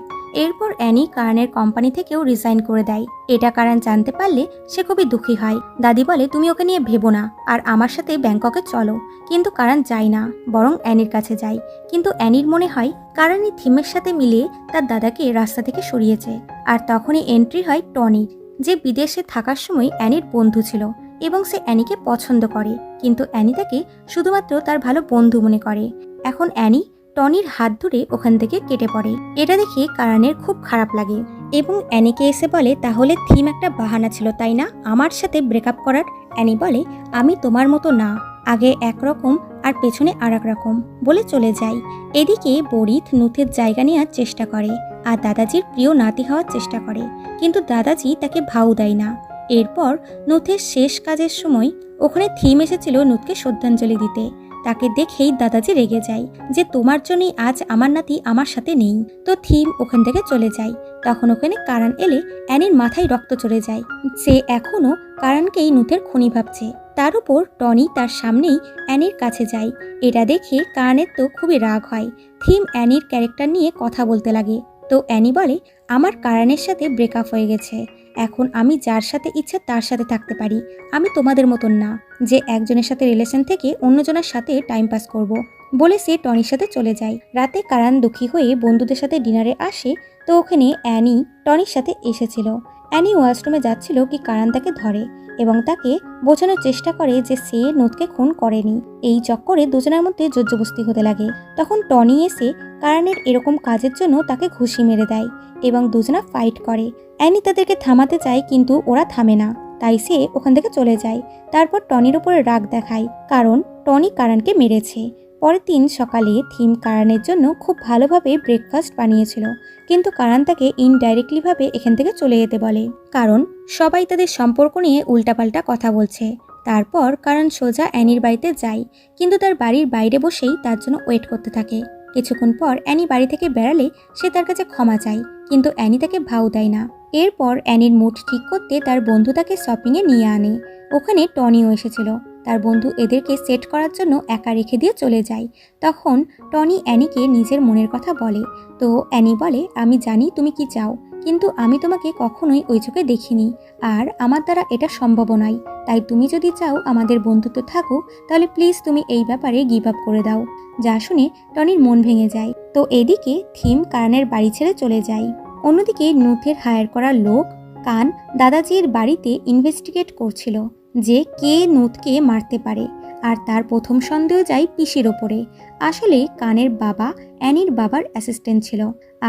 এরপর অ্যানি কারণের কোম্পানি থেকেও রিজাইন করে দেয়। এটা কারণ জানতে পারলে সে খুবই দুঃখী হয়। দাদি বলে তুমি ওকে নিয়ে ভেবো না আর আমার সাথে ব্যাংককে চলো, কিন্তু কারণ যায় না, বরং অ্যানির কাছে যায়। কিন্তু অ্যানির মনে হয় কারণই থিমের সাথে মিলিয়ে তার দাদাকে রাস্তা থেকে সরিয়েছে। আর তখনই এন্ট্রি হয় টনির, যে বিদেশে থাকার সময় অ্যানির বন্ধু ছিল এবং সে অ্যানিকে পছন্দ করে, কিন্তু অ্যানি তাকে শুধুমাত্র তার ভালো বন্ধু মনে করে। এখন অ্যানি টনির হাত ধরে ওখান থেকে কেটে পড়ে। এটা দেখে কারণের খুব খারাপ লাগে এবং অ্যানিকে এসে বলে তাহলে থিম একটা বাহানা ছিল তাই না আমার সাথে ব্রেকআপ করার। অ্যানি বলে আমি তোমার মতো না, আগে একরকম আর পেছনে আর এক রকম, বলে চলে যায়। এদিকে বরিত নুথের জায়গা নেওয়ার চেষ্টা করে আর দাদাজির প্রিয় নাতি হওয়ার চেষ্টা করে, কিন্তু দাদাজি তাকে ভাও দেয় না। এরপর নুথের শেষ কাজের সময় ওখানে থিম এসেছিল নুথকে শ্রদ্ধাঞ্জলি দিতে। তাকে দেখেই দাদাজি রেগে যায় যে তোমার জন্যই আজ আমার নাতি আমার সাথে নেই। তো থিম ওখান থেকে চলে যায়। তখন ওখানে কারণ এলে অ্যানির মাথায় রক্ত চড়ে যায়। সে এখনো কারণকেই নুথের খুনি ভাবছে। তার উপর টনি তার সামনেই অ্যানির কাছে যায়। এটা দেখে কারণের তো খুবই রাগ হয়। থিম অ্যানির ক্যারেক্টার নিয়ে কথা বলতে লাগে। তো অ্যানি বলে আমার কারণের সাথে ব্রেকআপ হয়ে গেছে, এখন আমি যার সাথে ইচ্ছা তার সাথে থাকতে পারি। আমি তোমাদের মতন না যে একজনের সাথে রিলেশন থেকে অন্যজনের সাথে টাইম পাস করব, বলে সে টনির সাথে চলে যায়। রাতে কারণ দুঃখী হয়ে বন্ধুদের সাথে ডিনারে আসে। তো ওখানে অ্যানি টনির সাথে এসেছিল। অ্যানি ওয়াশরুমে যাচ্ছিল কি কারণ তাকে ধরে এবং তাকে বোঝানোর চেষ্টা করে যে সে নুথকে খুন করেনি। এই চক্করে দুজনের মধ্যে জোরজবস্তি হতে লাগে। তখন টনি এসে কারণের এরকম কাজের জন্য তাকে ঘুষি মেরে দেয় এবং দুজনা ফাইট করে। অ্যানি তাদেরকে থামাতে চায় কিন্তু ওরা থামে না, তাই সে ওখান থেকে চলে যায়। তারপর টনির উপরে রাগ দেখায় কারণ টনি কারণকে মেরেছে। পরের দিন সকালে থিম কারণের জন্য খুব ভালোভাবে ব্রেকফাস্ট বানিয়েছিল, কিন্তু কারণ তাকে ইনডাইরেক্টলি ভাবে এখান থেকে চলে যেতে বলে কারণ সবাই তাদের সম্পর্ক নিয়ে উল্টাপাল্টা কথা বলছে। তারপর কারণ সোজা অ্যানির বাড়িতে যায়, কিন্তু তার বাড়ির বাইরে বসেই তার জন্য ওয়েট করতে থাকে। কিছুক্ষণ পর অ্যানি বাড়ি থেকে বেরালে সে তার কাছে ক্ষমা চায়, কিন্তু অ্যানি তাকে ভাও দেয় না। এরপর অ্যানির মুড ঠিক করতে তার বন্ধু তাকে শপিংয়ে নিয়ে আনে। ওখানে টনিও এসেছিল। তার বন্ধু এদেরকে সেট করার জন্য একা রেখে দিয়ে চলে যায়। তখন টনি অ্যানিকে নিজের মনের কথা বলে। তো অ্যানি বলে আমি জানি তুমি কি চাও, কিন্তু আমি তোমাকে কখনোই ওই চোখে দেখিনি আর আমার দ্বারা এটা সম্ভব নয়। তাই তুমি যদি চাও আমাদের বন্ধুত্ব থাকুক তাহলে প্লিজ তুমি এই ব্যাপারে গিভ আপ করে দাও। যা শুনে টনির মন ভেঙে যায়। তো এদিকে থিম কারণের বাড়ি ছেড়ে চলে যায়। অন্যদিকে নুথের হায়ার করা লোক কান দাদাজির বাড়িতে ইনভেস্টিগেট করছিল যে কে নুথকে মারতে পারে, আর তার প্রথম সন্দেহ যায় পিসির ওপরে। আসলে কানের বাবা অ্যানির বাবার অ্যাসিস্ট্যান্ট ছিল,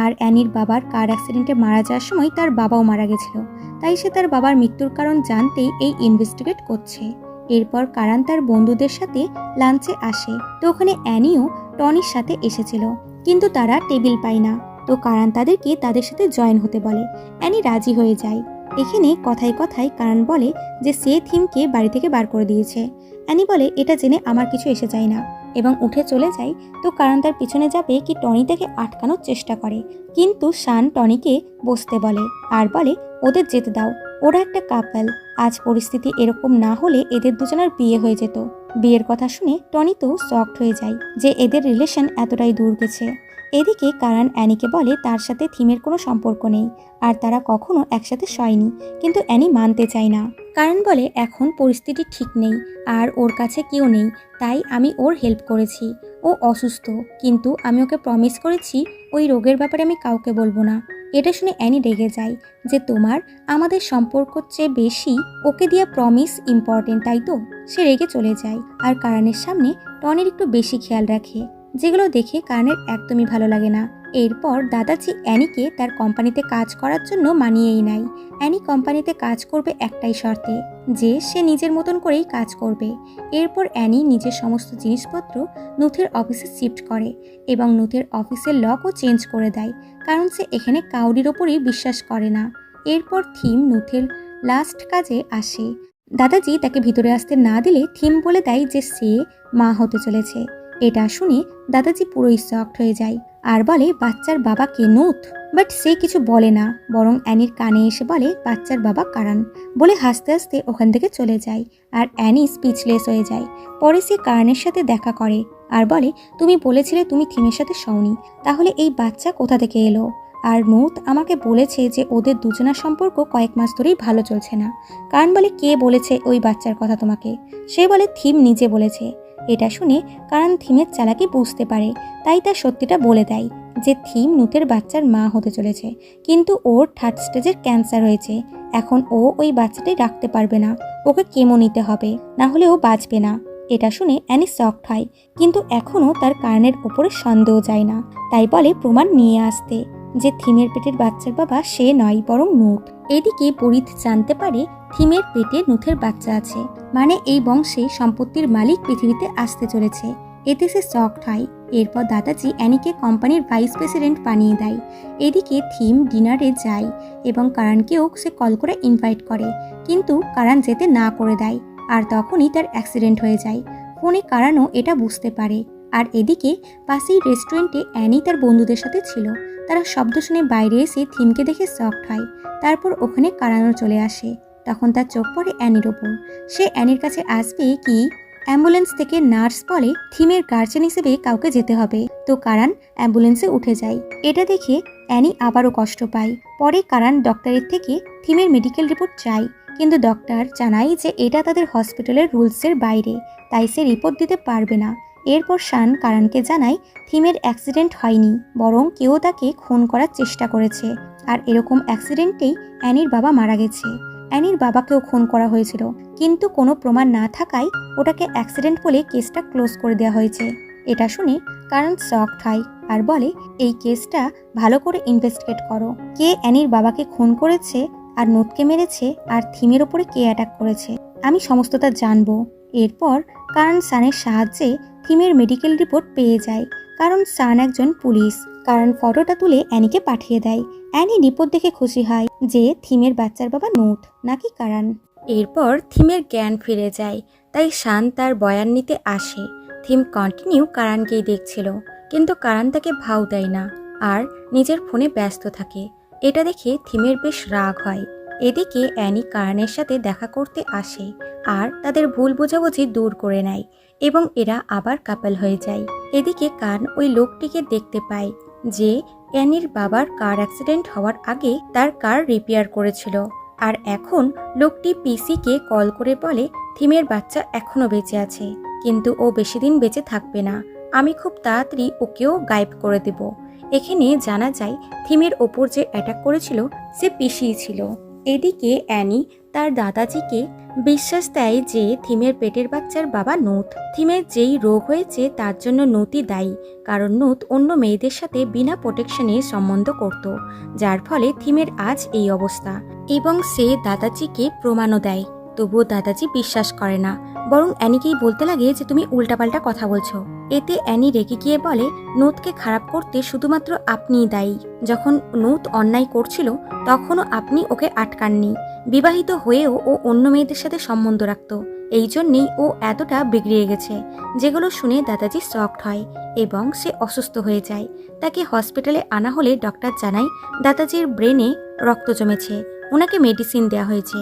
আর অ্যানির বাবার কার অ্যাক্সিডেন্টে মারা যাওয়ার সময় তার বাবাও মারা গেছিল। তাই সে তার বাবার মৃত্যুর কারণ জানতেই এই ইনভেস্টিগেট করছে। এরপর কারণ তার বন্ধুদের সাথে লাঞ্চে আসে। তো ওখানে অ্যানিও টনির সাথে এসেছিল, কিন্তু তারা টেবিল পায় না। তো কারণ তাদেরকে তাদের সাথে জয়েন হতে বলে। অ্যানি রাজি হয়ে যায়। এখানে কথায় কথায় কারণ বলে যে সে থিমকে বাড়ি থেকে বার করে দিয়েছে। অ্যানি বলে এটা জেনে আমার কিছু এসে যায় না এবং উঠে চলে যায়। তো কারণ তার পিছনে যাবে কি টনি তাকে আটকানোর চেষ্টা করে, কিন্তু শান টনিকে বসতে বলে আর বলে ওদের যেতে দাও, ওরা একটা কাপল। আজ পরিস্থিতি এরকম না হলে এদের দুজনের বিয়ে হয়ে যেত। বিয়ের কথা শুনে টনি তো শকড হয়ে যায় যে এদের রিলেশন এতটাই দূর গেছে। এদিকে কারণ অ্যানিকে বলে তার সাথে থিমের কোনো সম্পর্ক নেই আর তারা কখনো একসাথে শয়নি, কিন্তু অ্যানি মানতে চায় না। কারণ বলে এখন পরিস্থিতি ঠিক নেই আর ওর কাছে কেউ নেই, তাই আমি ওর হেল্প করেছি। ও অসুস্থ, কিন্তু আমি ওকে প্রমিস করেছি ওই রোগের ব্যাপারে আমি কাউকে বলবো না। এটা শুনে অ্যানি রেগে যায় যে তোমার আমাদের সম্পর্কর চেয়ে বেশি ওকে দেওয়া প্রমিস ইম্পর্টেন্ট, তাই তো। সে রেগে চলে যায় আর কারণের সামনে টনির একটু বেশি খেয়াল রাখে, যেগুলো দেখে কারণের একদমই ভালো লাগে না। এরপর দাদাজি অ্যানিকে তার কোম্পানিতে কাজ করার জন্য মানিয়েই নেয়। অ্যানি কোম্পানিতে কাজ করবে একটাই শর্তে, যে সে নিজের মতন করেই কাজ করবে। এরপর অ্যানি নিজের সমস্ত জিনিসপত্র নুথের অফিসে শিফট করে এবং নুথের অফিসের লকও চেঞ্জ করে দেয়, কারণ সে এখানে কাউরির ওপরই বিশ্বাস করে না। এরপর থিম নুথের লাস্ট কাজে আসে। দাদাজি তাকে ভিতরে আসতে না দিলে থিম বলে দেয় যে সে মা হতে চলেছে। এটা শুনে দাদাজি পুরোই শকড হয়ে যায় আর বলে বাচ্চার বাবা কে নুথ। বাট সে কিছু বলে না, বরং অ্যানির কানে এসে বলে বাচ্চার বাবা কারণ, বলে হাসতে হাসতে ওখান থেকে চলে যায়। আর অ্যানি স্পিচলেস হয়ে যায়। পরে সে কারণের সাথে দেখা করে আর বলে তুমি বলেছিলে তুমি থিমের সাথে শওনি, তাহলে এই বাচ্চা কোথা থেকে এলো। আর নূত আমাকে বলেছে যে ওদের দুজনের সম্পর্ক কয়েক মাস ধরেই ভালো চলছে না। কারণ বলে, কে বলেছে ওই বাচ্চার কথা তোমাকে? সে বলে থিম নিজে বলেছে। এটা শুনে কারণ থিমের চালাকি বুঝতে পারে, তাই তার সত্যিটা বলে দেয় যে থিম নূতের বাচ্চার মা হতে চলেছে, কিন্তু ওর 3rd স্টেজের ক্যান্সার হয়েছে। এখন ও ওই বাচ্চাটাই রাখতে পারবে না, ওকে কেমো নিতে হবে, না হলে ও বাঁচবে না। এটা শুনে অ্যানি শকড হয়, কিন্তু এখনও তার কারণের ওপরে সন্দেহ যায় না। তাই বলে প্রমাণ নিয়ে আসতে যে থিমের পেটের বাচ্চার বাবা সে নয়, বরং নূত। এদিকে পরিত জানতে পারে থিমের পেটে নূথের বাচ্চা আছে, মানে এই বংশে সম্পত্তির মালিক পৃথিবীতে আসতে চলেছে। এতে সে শকড হয়। এরপর দাদাজি অ্যানিকে কোম্পানির ভাইস প্রেসিডেন্ট বানিয়ে দেয়। এদিকে থিম ডিনারে যায় এবং কারণকেও সে কল করে ইনভাইট করে, কিন্তু কারণ যেতে না করে দেয়। আর তখনই তার অ্যাক্সিডেন্ট হয়ে যায়। ফোনে কারণও এটা বুঝতে পারে। আর এদিকে পাশেই রেস্টুরেন্টে অ্যানি তার বন্ধুদের সাথে ছিল। তারা শব্দ শুনে বাইরে এসে থিমকে দেখে শকড হয়। তারপর ওখানে কারণও চলে আসে। তখন তার চোখ পড়ে অ্যানির ওপর। সে অ্যানির কাছে আসবে কি অ্যাম্বুলেন্স থেকে নার্স বলে থিমের গার্জেন হিসেবে কাউকে যেতে হবে। তো কারণ অ্যাম্বুলেন্সে উঠে যায়। এটা দেখে অ্যানি আবারও কষ্ট পায়। পরে কারণ ডক্টরের থেকে থিমের মেডিকেল রিপোর্ট চায়, কিন্তু ডক্টর জানায় যে এটা তাদের হসপিটালের রুলসের বাইরে, তাই সে রিপোর্ট দিতে পারবে না। এরপর শান কারণকে জানায় থিমের অ্যাক্সিডেন্ট হয়নি, বরং কেউ তাকে খুন করার চেষ্টা করেছে। আর এরকম অ্যাক্সিডেন্টেই অ্যানির বাবা মারা গেছে। অ্যানির বাবাকেও খুন করা হয়েছিল, কিন্তু কোনো প্রমাণ না থাকায় ওটাকে অ্যাক্সিডেন্ট বলে কেসটা ক্লোজ করে দেওয়া হয়েছে। এটা শুনে কারণ শকড হয় আর বলে, এই কেসটা ভালো করে ইনভেস্টিগেট করো। কে অ্যানির বাবাকে খুন করেছে, আর নূতকে মেরেছে, আর থিমের ওপরে কে অ্যাটাক করেছে, আমি সমস্তটা জানবো। এরপর কারণ সানের সাহায্যে থিমের মেডিকেল রিপোর্ট পেয়ে যায়। কারণ সান একজন পুলিশ। কারণ ফটোটা তুলে অ্যানিকে পাঠিয়ে দেয়। অ্যানি রিপোর্ট দেখে খুশি হয় যে থিমের বাচ্চার বাবা নূত, নাকি কারণ। এরপর থিমের জ্ঞান ফিরে যায়, তাই শান তার বয়ান নিতে আসে। থিম কন্টিনিউ কারণকেই দেখছিল, কিন্তু কারণ তাকে ভাও দেয় না আর নিজের ফোনে ব্যস্ত থাকে। এটা দেখে থিমের বেশ রাগ হয়। এদিকে অ্যানি কারণের সাথে দেখা করতে আসে আর তাদের ভুল বোঝাবুঝি দূর করে নেয় এবং এরা আবার কাপল হয়ে যায়। এদিকে কান ওই লোকটিকে দেখতে পায় যে অ্যানির বাবার কার অ্যাক্সিডেন্ট হওয়ার আগে তার কার রিপেয়ার করেছিল। আর এখন লোকটি পিসিকে কল করে বলে থিমের বাচ্চা এখনো বেঁচে আছে, কিন্তু ও বেশি দিন বেঁচে থাকবে না, আমি খুব তাড়াতাড়ি ওকেও গায়েব করে দেব। এখানে জানা যায় থিমের ওপর যে অ্যাটাক করেছিল সে পিসিই ছিল। এদিকে অ্যানি তার দাদাজিকে বিশ্বাস দেয় যে থিমের পেটের বাচ্চার বাবা নূত। থিমের যেই রোগ হয়েছে তার জন্য নূতই দায়ী, কারণ নূত অন্য মেয়েদের সাথে বিনা প্রোটেকশনে সম্বন্ধ করত, যার ফলে থিমের আজ এই অবস্থা। এবং সে দাদাজিকে প্রমাণও দেয়, তবুও দাদাজি বিশ্বাস করে না, বরং অ্যানিকেই বলতে লাগে যে তুমি উল্টাপাল্টা কথা বলছো। এতে অ্যানি রেগে গিয়ে বলে নূতকে খারাপ করতে শুধুমাত্র আপনিই দায়ী। যখন নূত অন্যায় করছিল তখনও আপনি ওকে আটকাননি। বিবাহিত হয়েও ও অন্য মেয়েদের সাথে সম্বন্ধ রাখত, এই জন্যেই ও এতটা বিগড়িয়ে গেছে। যেগুলো শুনে দাদাজি শকড হয় এবং সে অসুস্থ হয়ে যায়। তাকে হসপিটালে আনা হলে ডক্টর জানায় দাদাজির ব্রেনে রক্ত জমেছে, ওনাকে মেডিসিন দেওয়া হয়েছে।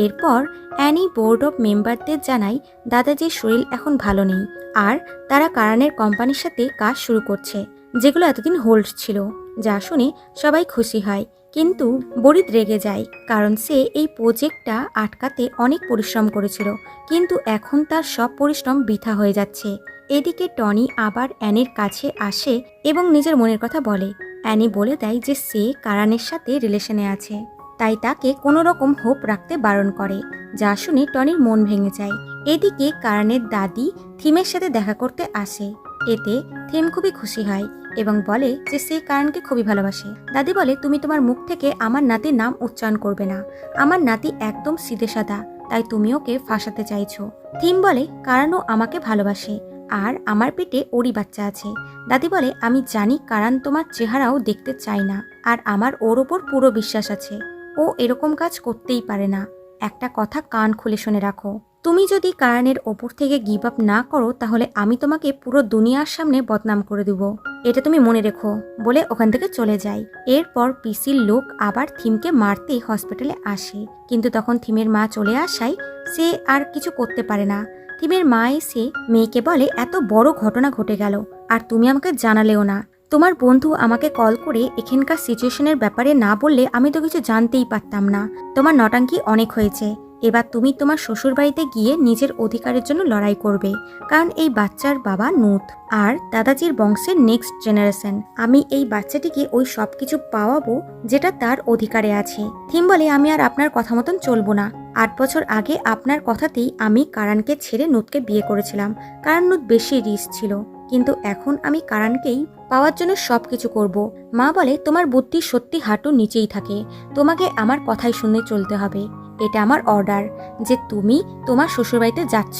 এরপর অ্যানি বোর্ড অফ মেম্বারদের জানায় দাদাজির শরীর এখন ভালো নেই আর তারা কারণের কোম্পানির সাথে কাজ শুরু করছে, যেগুলো এতদিন হোল্ড ছিল। যা শুনে সবাই খুশি হয়, কিন্তু বরিদ রেগে যায়, কারণ সে এই প্রজেক্টটা আটকাতে অনেক পরিশ্রম করেছিল, কিন্তু এখন তার সব পরিশ্রম বৃথা হয়ে যাচ্ছে। এদিকে টনি আবার অ্যানির কাছে আসে এবং নিজের মনের কথা বলে। অ্যানি বলে দেয় যে সে কারণের সাথে রিলেশনে আছে, তাই তাকে কোনো রকম হোপ রাখতে বারণ করে, যা শুনে টনির মন ভেঙে যায়। এদিকে কারণের দাদি থিমের সাথে দেখা করতে আসে। এতে থিম খুবই খুশি হয় এবং বলে যে সে কারণকে খুবই ভালোবাসে। দাদি বলে, তুমি তোমার মুখ থেকে আমার নাতির নাম উচ্চারণ করবে না, আমার নাতি একদম সিধে সাদা, তাই তুমি ওকে ফাঁসাতে চাইছো। থিম বলে কারণও আমাকে ভালোবাসে আর আমার পেটে ওরই বাচ্চা আছে। দাদি বলে, আমি জানি কারণ তোমার চেহারাও দেখতে চাই না, আর আমার ওর ওপর পুরো বিশ্বাস আছে, ও এরকম কাজ করতেই পারে না। একটা কথা কান খুলে শুনে রাখো, তুমি যদি কারণের ওপর থেকে গিভ আপ না করো তাহলে আমি তোমাকে পুরো দুনিয়ার সামনে বদনাম করে দেব, এটা তুমি মনে রেখো, বলে ওখান থেকে চলে যায়। এরপর পিসির লোক আবার থিমকে মারতে হসপিটালে আসে, কিন্তু তখন থিমের মা চলে আসায় সে আর কিছু করতে পারে না। থিমের মা এসে মেয়েকে বলে, এত বড় ঘটনা ঘটে গেল আর তুমি আমাকে জানালেও না, তোমার বন্ধু আমাকে কল করে এখানকার সিচুয়েশনের ব্যাপারে না বললে আমি তো কিছু জানতেই পারতাম না। তোমার নটাঙ্কি অনেক হয়েছে। এবার তুমি তোমার শ্বশুর বাড়িতে গিয়ে নিজের অধিকারের জন্য লড়াই করবে, কারণ এই বাচ্চার বাবা নূত আর দাদাজির বংশের নেক্সট জেনারেশন। আমি এই বাচ্চাটিকে ওই সব কিছু পাওয়াবো যেটা তার অধিকারে আছে। থিম বলে, আমি আর আপনার কথা মতন চলবো না। 8 বছর আগে আপনার কথাতেই আমি কারানকে ছেড়ে নূতকে বিয়ে করেছিলাম, কারণ নূত বেশি রিস্ক ছিল। কিন্তু এখন আমি কারানকেই পাওয়ার জন্য সবকিছু করব। মা বলে, তোমার বুদ্ধি সত্যি হাঁটুর নিচেই থাকে, তোমাকে আমার কথাই শুনে চলতে হবে। এটা আমার অর্ডার যে তুমি তোমার শ্বশুরবাড়িতে যাচ্ছ।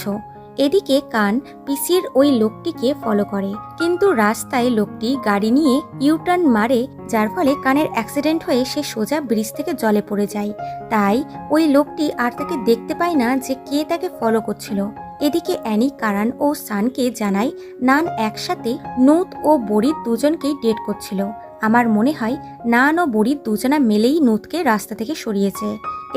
এদিকে কান পিসির ওই লোকটিকে ফলো করে, কিন্তু রাস্তায় লোকটি গাড়ি নিয়ে ইউটার্ন মারে, যার ফলে কানের অ্যাক্সিডেন্ট হয়ে সে সোজা ব্রিজ থেকে জলে পড়ে যায়। তাই ওই লোকটি আর তাকে দেখতে পায় না যে কে তাকে ফলো করছিল। এদিকে অ্যানি কারান ও সানকে জানায় নান একসাথে নূত ও বরিদ দুজনকেই ডেট করছিল। আমার মনে হয় নান ও বরিদ দুজনা মিলেই নূতকে রাস্তা থেকে সরিয়েছে।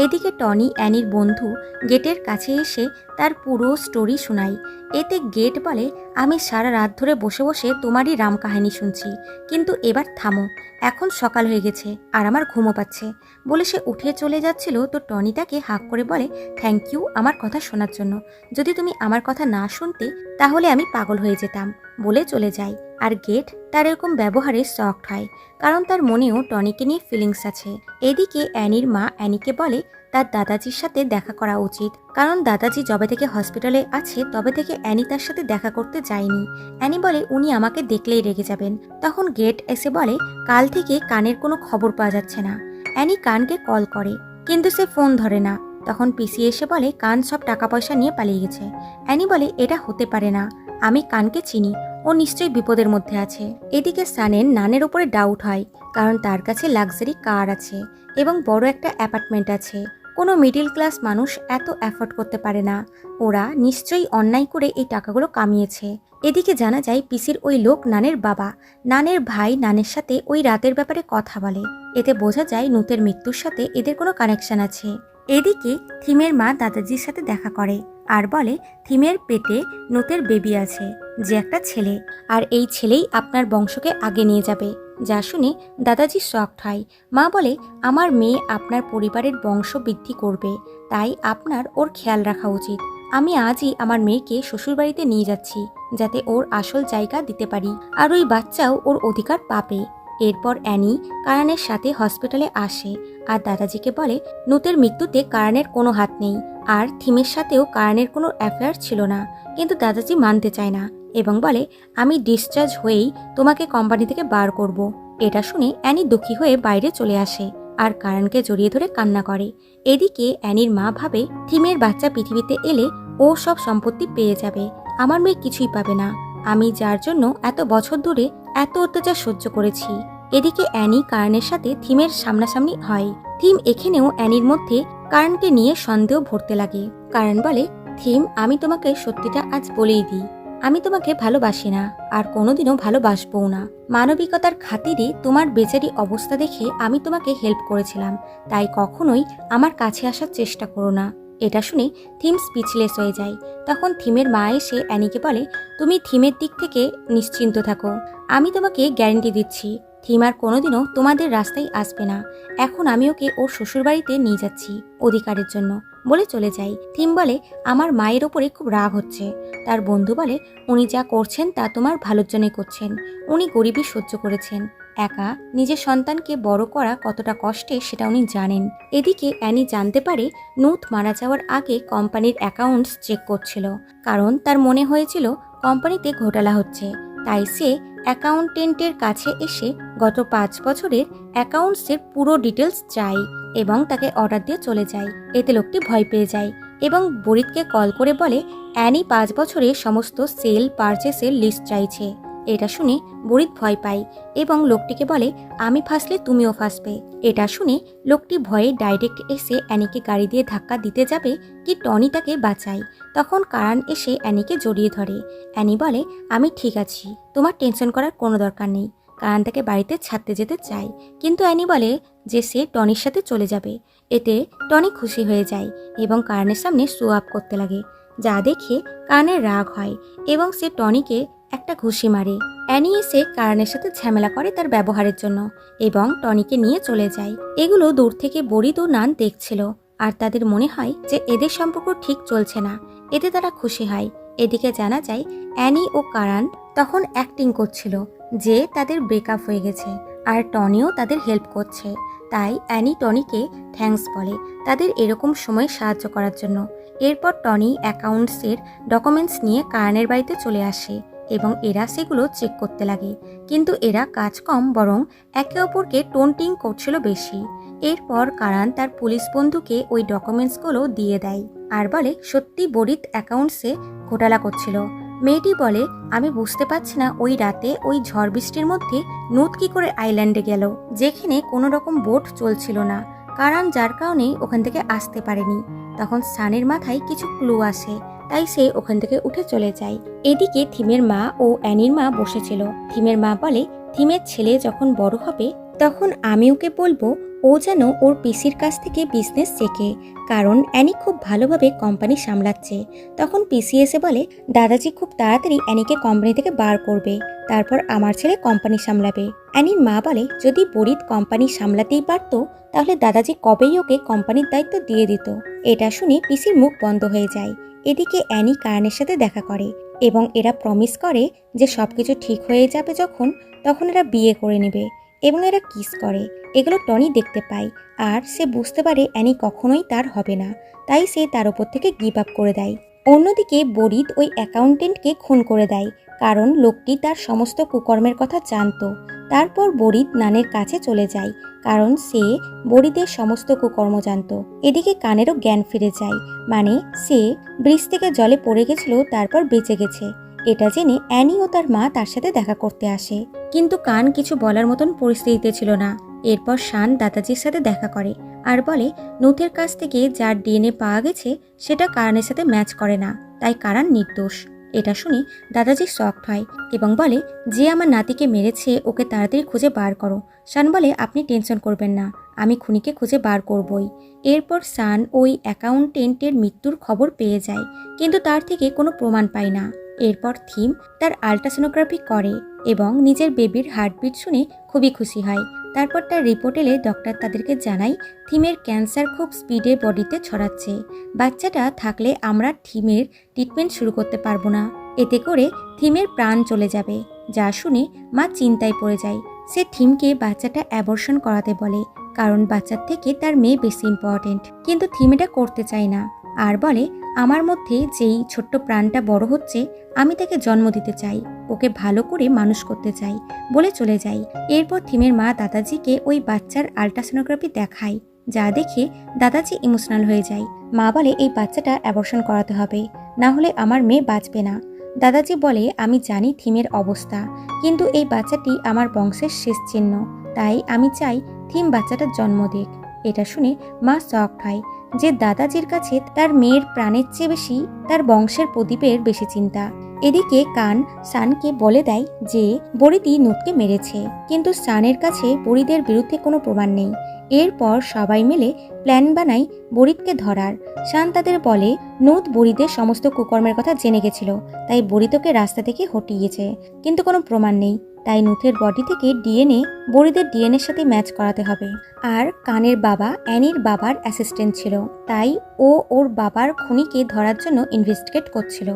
এদিকে টনি অ্যানির বন্ধু গেটের কাছে এসে তার পুরো স্টোরি শোনায়। এতে গেট বলে, আমি সারা রাত ধরে বসে বসে তোমারই রাম কাহিনী শুনছি, কিন্তু এবার থামো, এখন সকাল হয়ে গেছে আর আমার ঘুমো পাচ্ছে। বলে সে উঠে চলে যাচ্ছিল, তো টনি তাকে হাঁক করে বলে, থ্যাংক ইউ আমার কথা শোনার জন্য। যদি তুমি আমার কথা না শুনতে তাহলে আমি পাগল হয়ে যেতাম। বলে চলে যায়। আর গেট তার এরকম ব্যবহারে শকড হয়, কারণ তার মনেও টনিকে নিয়ে ফিলিংস আছে। এদিকে অ্যানির মা অ্যানিকে বলে তার দাদাজির সাথে দেখা করা উচিত, কারণ দাদাজি যবে থেকে হসপিটালে আছে তবে থেকে অ্যানি তার সাথে দেখা করতে যায়নি। অ্যানি বলে, উনি আমাকে দেখলেই রেগে যাবেন। তখন গেট এসে বলে, কাল থেকে কানের কোনো খবর পাওয়া যাচ্ছে না। অ্যানি কানকে কল করে, কিন্তু সে ফোন ধরে না। তখন পিসি এসে বলে, কান সব টাকা পয়সা নিয়ে পালিয়ে গেছে। অ্যানি বলে, এটা হতে পারে না, আমি কানকে চিনি, ও নিশ্চয়ই বিপদের মধ্যে আছে। এদিকে সানের নানের উপরে ডাউট হয়, কারণ তার কাছে লাক্সারি কার আছে এবং বড় একটা অ্যাপার্টমেন্ট আছে। কোনো মিডিল ক্লাস মানুষ এত অ্যাফোর্ড করতে পারে না। ওরা নিশ্চয়ই অন্যায় করে এই টাকাগুলো কামিয়েছে। এদিকে জানা যায় পিসির ওই লোক নানের বাবা। নানের ভাই নানের সাথে ওই রাতের ব্যাপারে কথা বলে। এতে বোঝা যায় নূতের মৃত্যুর সাথে এদের কোনো কানেকশন আছে। এদিকে থিমের মা দাদাজির সাথে দেখা করে আর বলে, থিমের পেটে নূতের বেবি আছে, যে একটা ছেলে, আর এই ছেলেই আপনার বংশকে আগে নিয়ে যাবে। যা শুনে দাদাজি শকড হয়। মা বলে, আমার মেয়ে আপনার পরিবারের বংশ বৃদ্ধি করবে, তাই আপনার ওর খেয়াল রাখা উচিত। আমি আজই আমার মেয়েকে শ্বশুরবাড়িতে নিয়ে যাচ্ছি, যাতে ওর আসল জায়গা দিতে পারি, আর ওই বাচ্চাও ওর অধিকার পাবে। এরপর অ্যানি কারানের সাথে হসপিটালে আসে আর দাদাজিকে বলে, নূতের মৃত্যুতে কারানের কোনো হাত নেই, আর থিমের সাথেও কারানের কোনো অ্যাফেয়ার ছিল না। কিন্তু দাদাজি মানতে চায় না এবং বলে, আমি ডিসচার্জ হয়েই তোমাকে কোম্পানি থেকে বার করব। এটা শুনে অ্যানি দুঃখী হয়ে বাইরে চলে আসে আর কারানকে জড়িয়ে ধরে কান্না করে। এদিকে অ্যানির মা ভাবে, থিমের বাচ্চা পৃথিবীতে এলে ও সব সম্পত্তি পেয়ে যাবে, আমার মেয়ে কিছুই পাবে না। আমি যার জন্য এত বছর ধরে এত অত্যাচার সহ্য করেছি। এদিকে অ্যানি কারানের সাথে থিমের সামনাসামনি হয়। থিম এখানেও অ্যানির মধ্যে কারানকে নিয়ে সন্দেহ ভরতে লাগে। কারান বলে, থিম, আমি তোমাকে সত্যিটা আজ বলেই দিই, আমি তোমাকে ভালোবাসি না আর কোনোদিনও ভালোবাসবও না। মানবিকতার খাতিরে তোমার বেচারি অবস্থা দেখে আমি তোমাকে হেল্প করেছিলাম, তাই কখনোই আমার কাছে আসার চেষ্টা করো না। এটা শুনে থিম স্পিচলেস হয়ে যায়। তখন থিমের মা এসে অ্যানিকে বলে, তুমি থিমের দিক থেকে নিশ্চিন্ত থাকো, আমি তোমাকে গ্যারেন্টি দিচ্ছি থিম আর কোনোদিনও তোমাদের রাস্তায় আসবে না। এখন আমি ওকে ওর শ্বশুরবাড়িতে নিয়ে যাচ্ছি অধিকারের জন্য। বলে চলে যাই। থিম বলে, আমার মায়ের ওপরে খুব রাগ হচ্ছে। তার বন্ধু বলে, উনি যা করছেন তা তোমার ভালোর জন্যই করছেন, উনি গরিবই সহ্য করেছেন, একা নিজের সন্তানকে বড় করা কতটা কষ্টে সেটা উনি জানেন। এদিকে অ্যানি জানতে পারে নূত মারা যাওয়ার আগে কোম্পানির অ্যাকাউন্টস চেক করছিল, কারণ তার মনে হয়েছিল কোম্পানিতে ঘোটালা হচ্ছে। তাই সে অ্যাকাউন্টেন্টের কাছে এসে গত 5 বছরের অ্যাকাউন্টসের পুরো ডিটেলস চাই এবং তাকে অর্ডার দিয়ে চলে যায়। এতে লোকটি ভয় পেয়ে যায় এবং বরিদকে কল করে বলে, অ্যানি 5 বছরের সমস্ত সেল পারচেসের লিস্ট চাইছে। এটা শুনে বরিদ ভয় পায় এবং লোকটিকে বলে, আমি ফাঁসলে তুমিও ফাঁসবে। এটা শুনে লোকটি ভয়ে ডাইরেক্ট এসে অ্যানিকে গাড়ি দিয়ে ধাক্কা দিতে যাবে কি টনি তাকে বাঁচায়। তখন কারান এসে অ্যানিকে জড়িয়ে ধরে। অ্যানি বলে, আমি ঠিক আছি, তোমার টেনশন করার কোনো দরকার নেই। কারান তাকে বাড়িতে ছাড়তে যেতে চায়, কিন্তু অ্যানি বলে যে সে টনির সাথে চলে যাবে। এতে টনি খুশি হয়ে যায় এবং কারানের সামনে শো আপ করতে লাগে, যা দেখে কারানের রাগ হয় এবং সে টনিকে একটা ঘুষি মারে। অ্যানি এসে কারণের সাথে ঝামেলা করে তার ব্যবহারের জন্য এবং টনিকে নিয়ে চলে যায়। এগুলো দূর থেকে বরিদ ও নান দেখছিল আর তাদের মনে হয় যে এদের সম্পর্ক ঠিক চলছে না। এতে তারা খুশি হয়। এদিকে জানা যায় অ্যানি ও কারান তখন অ্যাক্টিং করছিল যে তাদের ব্রেকআপ হয়ে গেছে আর টনিও তাদের হেল্প করছে। তাই অ্যানি টনিকে থ্যাঙ্কস বলে তাদের এরকম সময় সাহায্য করার জন্য। এরপর টনি অ্যাকাউন্টসের ডকুমেন্টস নিয়ে কারানের বাড়িতে চলে আসে এবং এরা সেগুলো চেক করতে লাগে। কিন্তু এরা কাজ কম বরং একে অপরকে টোন্টিং করছিল বেশি। এরপর কারান তার পুলিশ বন্ধুকে ওই ডকুমেন্টসগুলো দিয়ে দেয় আর বলে সত্যি বরিদ অ্যাকাউন্টসে ঘোটালা করছিল। মেয়েটি বলে আমি বুঝতে পারছি না ওই রাতে ওই ঝড় বৃষ্টির মধ্যে নুত কি করে আইল্যান্ডে গেল যেখানে কোনো রকম বোট চলছিল না, কারণ যার কারণে ওখান থেকে আসতে পারেনি। তখন সানের মাথায় কিছু ক্লু আসে, তাই সে ওখান থেকে উঠে চলে যায়। এদিকে থিমের মা ও অ্যানির মা বসেছিল। থিমের মা বলে থিমের ছেলে যখন বড় হবে তখন আমি ওকে বলবো ও যেন ওর পিসির কাছ থেকে বিজনেস শেখে, কারণ অ্যানি খুব ভালোভাবে কোম্পানি সামলাচ্ছে। তখন পিসি এসে বলে দাদাজি খুব তাড়াতাড়ি অ্যানিকে কোম্পানি থেকে বার করবে, তারপর আমার ছেলে কোম্পানি সামলাবে। অ্যানির মা বলে যদি বরিদ কোম্পানি সামলাতেই পারতো তাহলে দাদাজি কবেই ওকে কোম্পানির দায়িত্ব দিয়ে দিত। এটা শুনে পিসির মুখ বন্ধ হয়ে যায়। এদিকে অ্যানি কারণের সাথে দেখা করে এবং এরা প্রমিস করে যে সবকিছু ঠিক হয়ে যাবে তখন এরা বিয়ে করে নেবে এবং এরা কিস করে। এগুলো টনি দেখতে পায় আর সে বুঝতে পারে অ্যানি কখনোই তার হবে না, তাই সে তার উপর থেকে গিভ আপ করে দেয়। অন্যদিকে বরিদ ওই অ্যাকাউন্টেন্টকে খুন করে দেয় কারণ লোকটি তার সমস্ত কুকর্মের কথা জানতো। তারপর বরিদ নানের কাছে চলে যায় কারণ সে বরিদের সমস্ত কুকর্ম জানত। এদিকে কানেরও জ্ঞান ফিরে যায়, মানে সে ব্রিজ থেকে জলে পড়ে গেছিল তারপর বেঁচে গেছে। এটা জেনে অ্যানি ও তার মা তার সাথে দেখা করতে আসে, কিন্তু কান কিছু বলার মতন পরিস্থিতিতে ছিল না। এরপর শান দাদাজির সাথে দেখা করে আর বলে নুথের কাছ থেকে যার ডিএনএ পাওয়া গেছে সেটা কারানের সাথে ম্যাচ করে না, তাই কারান নির্দোষ। এটা শুনে দাদাজি শকড হয় এবং বলে যে আমার নাতিকে মেরেছে ওকে তাড়াতাড়ি খুঁজে বার করো। শান বলে আপনি টেনশন করবেন না, আমি খুনিকে খুঁজে বার করবই। এরপর শান ওই অ্যাকাউন্টেন্টের মৃত্যুর খবর পেয়ে যায়, কিন্তু তার থেকে কোনো প্রমাণ পায় না। এরপর থিম তার আল্ট্রাসোনোগ্রাফি করে এবং নিজের বেবির হার্টবিট শুনে খুবই খুশি হয়। তারপর তার রিপোর্ট এলে ডক্টর তাদেরকে জানায় থিমের ক্যান্সার খুব স্পিডে বডিতে ছড়াচ্ছে। বাচ্চাটা থাকলে আমরা থিমের ট্রিটমেন্ট শুরু করতে পারবো না, এতে করে থিমের প্রাণ চলে যাবে। যা শুনে মা চিন্তায় পড়ে যায়। সে থিমকে বাচ্চাটা অ্যাবর্শন করাতে বলে কারণ বাচ্চার থেকে তার মেয়ে বেশি ইম্পর্টেন্ট, কিন্তু থিম এটা করতে চায় না আর বলে আমার মধ্যে যেই ছোট্ট প্রাণটা বড় হচ্ছে আমি তাকে জন্ম দিতে চাই, ওকে ভালো করে মানুষ করতে চাই বলে চলে যাই। এরপর থিমের মা দাদাজিকে ওই বাচ্চার আল্ট্রাসোনোগ্রাফি দেখায়, যা দেখে দাদাজি ইমোশনাল হয়ে যায়। মা বলে এই বাচ্চাটা অ্যাবর্শন করাতে হবে, না হলে আমার মেয়ে বাঁচবে না। দাদাজি বলে আমি জানি থিমের অবস্থা, কিন্তু এই বাচ্চাটি আমার বংশের শেষ চিহ্ন, তাই আমি চাই থিম বাচ্চাটার জন্ম দিক। এটা শুনে মা শকড হয় যে দাদাজির কাছে তার মেয়ের প্রাণের চেয়ে বেশি তার বংশের প্রদীপের বেশি চিন্তা। এদিকে কান সানকে বলে দেয় যে বরিদি নুতকে মেরেছে, কিন্তু সানের কাছে বরিদের বিরুদ্ধে কোনো প্রমাণ নেই। এরপর সবাই মিলে প্ল্যান বানায় বরিদকে ধরার। শান তাদের বলে নুত বরিদের সমস্ত কুকর্মের কথা জেনে গেছিল, তাই বরিদকে রাস্তা থেকে হটিয়েছে, কিন্তু কোনো প্রমাণ নেই, তাই নুথের বডি থেকে ডিএনএ বরিদের ডিএনএর সাথে ম্যাচ করাতে হবে। আর কানের বাবা অ্যানির বাবার অ্যাসিস্ট্যান্ট ছিল, তাই ও ওর বাবার খুনিকে ধরার জন্য ইনভেস্টিগেট করছিল।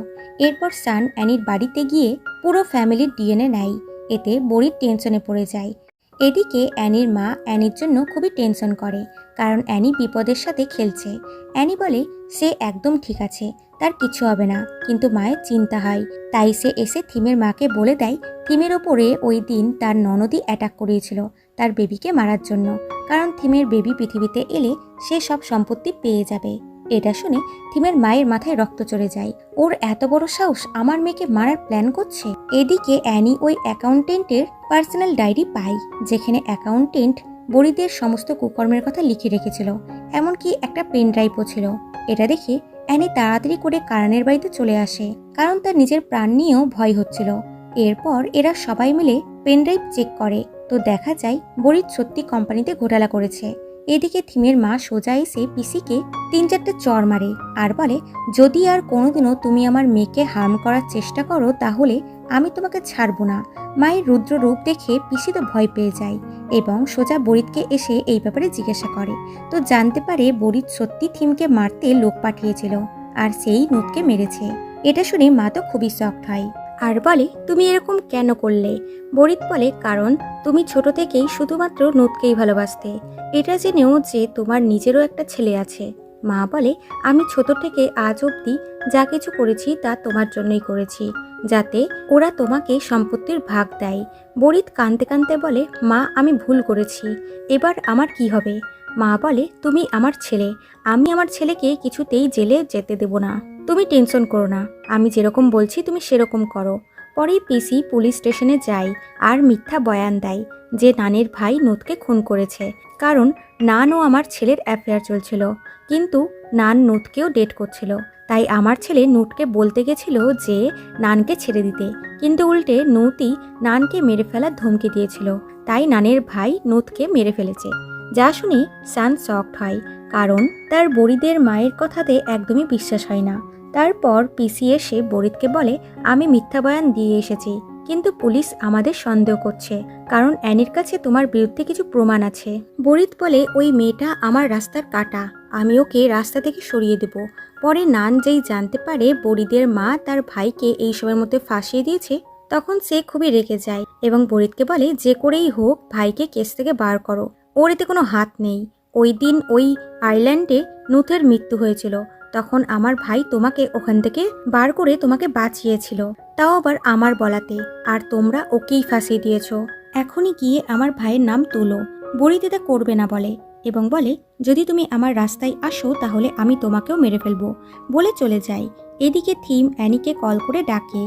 এরপর সান অ্যানির বাড়িতে গিয়ে পুরো ফ্যামিলির ডিএনএ নেয়, এতে বরিদ টেনশনে পড়ে যায়। এদিকে অ্যানির মা অ্যানির জন্য খুবই টেনশন করে কারণ অ্যানি বিপদের সাথে খেলছে। অ্যানি বলে সে একদম ঠিক আছে, তার কিছু হবে না, কিন্তু মায়ের চিন্তা হয়, তাই সে এসে থিমের মাকে বলে দেয় থিমের ওপরে ওই দিন তার ননদই অ্যাটাক করিয়েছিল তার বেবিকে মারার জন্য, কারণ থিমের বেবি পৃথিবীতে এলে সে সব সম্পত্তি পেয়ে যাবে। এটা শুনে থিমের মায়ের মাথায় রক্ত চড়ে যায়, ওর এত বড় সাহস আমার মেয়েকে মারার প্ল্যান করছে। এদিকে অ্যানি ওই অ্যাকাউন্টেন্টের পার্সোনাল ডায়েরি পায়, যেখানে অ্যাকাউন্টেন্ট বরিদের সমস্ত কুকর্মের কথা লিখে রেখেছিল, এমনকি একটা পেন ড্রাইভও ছিল। এটা দেখে অ্যানি তাড়াতাড়ি করে কারানের বাড়িতে চলে আসে, কারণ তার নিজের প্রাণ নিয়েও ভয় হচ্ছিল। এরপর এরা সবাই মিলে পেনড্রাইভ চেক করে, তো দেখা যায় বরিদ সত্যি কোম্পানিতে ঘোটালা করেছে। এদিকে থিমের মা সোজা এসে পিসিকে 3-4টে চড় মারে আর বলে যদি আর কোনোদিনও তুমি আমার মেয়েকে হার্ম করার চেষ্টা করো তাহলে আমি তোমাকে ছাড়বো না। মায়ের রুদ্র রূপ দেখে পিসি তো ভয় পেয়ে যায় এবং সোজা বরিদকে এসে এই ব্যাপারে জিজ্ঞাসা করে। তো জানতে পারে বরিদ সত্যি থিমকে মারতে লোক পাঠিয়েছিল আর সেই নুতকে মেরেছে। এটা শুনে মা তো খুবই শকড হয় আর বলে, তুমি এরকম কেন করলে? বরিদ বলে, কারণ তুমি ছোট থেকেই শুধুমাত্র নুতকেই ভালোবাসতে, এটা জেনেও যে তোমার নিজেরও একটা ছেলে আছে। মা বলে, আমি ছোট থেকে আজ অবধি যা কিছু করেছি তা তোমার জন্যই করেছি, যাতে ওরা তোমাকে সম্পত্তির ভাগ দেয়। বরিদ কাঁদতে কাঁদতে বলে, মা আমি ভুল করেছি, এবার আমার কি হবে? মা বলে, তুমি আমার ছেলে, আমি আমার ছেলেকে কিছুতেই জেলে যেতে দেব না। তুমি টেনশন করো না, আমি যেরকম বলছি তুমি সেরকম করো। পরেই পিসি পুলিশ স্টেশনে যায় আর মিথ্যা বয়ান দেয় যে নানের ভাই নুতকে খুন করেছে, কারণ নান ও আমার ছেলের অ্যাফেয়ার চলছিল, কিন্তু নান নুতকেও ডেট করছিল। তাই আমার ছেলে নুটকে বলতে গেছিল যে নানকে ছেড়ে দিতে, কিন্তু উল্টে নুতই নানকে মেরে ফেলার ধমকি দিয়েছিল। তাই নানের ভাই নুতকে মেরে ফেলেছে। যা শুনে সান শকড হয়, কারণ তার বরিদের মায়ের কথাতে একদমই বিশ্বাস হয় না। তারপর পিসি এসে বরিদকে বলে, আমি মিথ্যা বয়ান দিয়ে এসেছি, কিন্তু পুলিশ আমাদের সন্দেহ করছে, কারণ অ্যানির কাছে তোমার বিরুদ্ধে কিছু প্রমাণ আছে। বরিদ বলে, ওই মেয়েটা আমার রাস্তার কাটা, আমি ওকে রাস্তা থেকে সরিয়ে দেব। পরে নান যেই জানতে পারে বরিদের মা তার ভাইকে এই সবের মধ্যে ফাঁসিয়ে দিয়েছে, তখন সে খুবই রেগে যায় এবং বরিদকে বলে, যে করেই হোক ভাইকে কেস থেকে বার করো, ওর এতে কোনো হাত নেই। ওই দিন ওই আইল্যান্ডে নুথের মৃত্যু হয়েছিল, তখন আমার ভাই তোমাকে ওখান থেকে বার করে তোমাকে বাঁচিয়েছিল, তাও আবার আমার বলাতে, আর তোমরা ওকেই ফাঁসিয়ে দিয়েছ। এখনই গিয়ে আমার ভাইয়ের নাম তোলো। বরিদ এটা করবে না বলে এবং বলে, যদি তুমি আমার রাস্তায় আসো তাহলে আমি তোমাকেও মেরে ফেলবো, বলে চলে যায়। এদিকে থিম অ্যানিকে কল করে ডাকে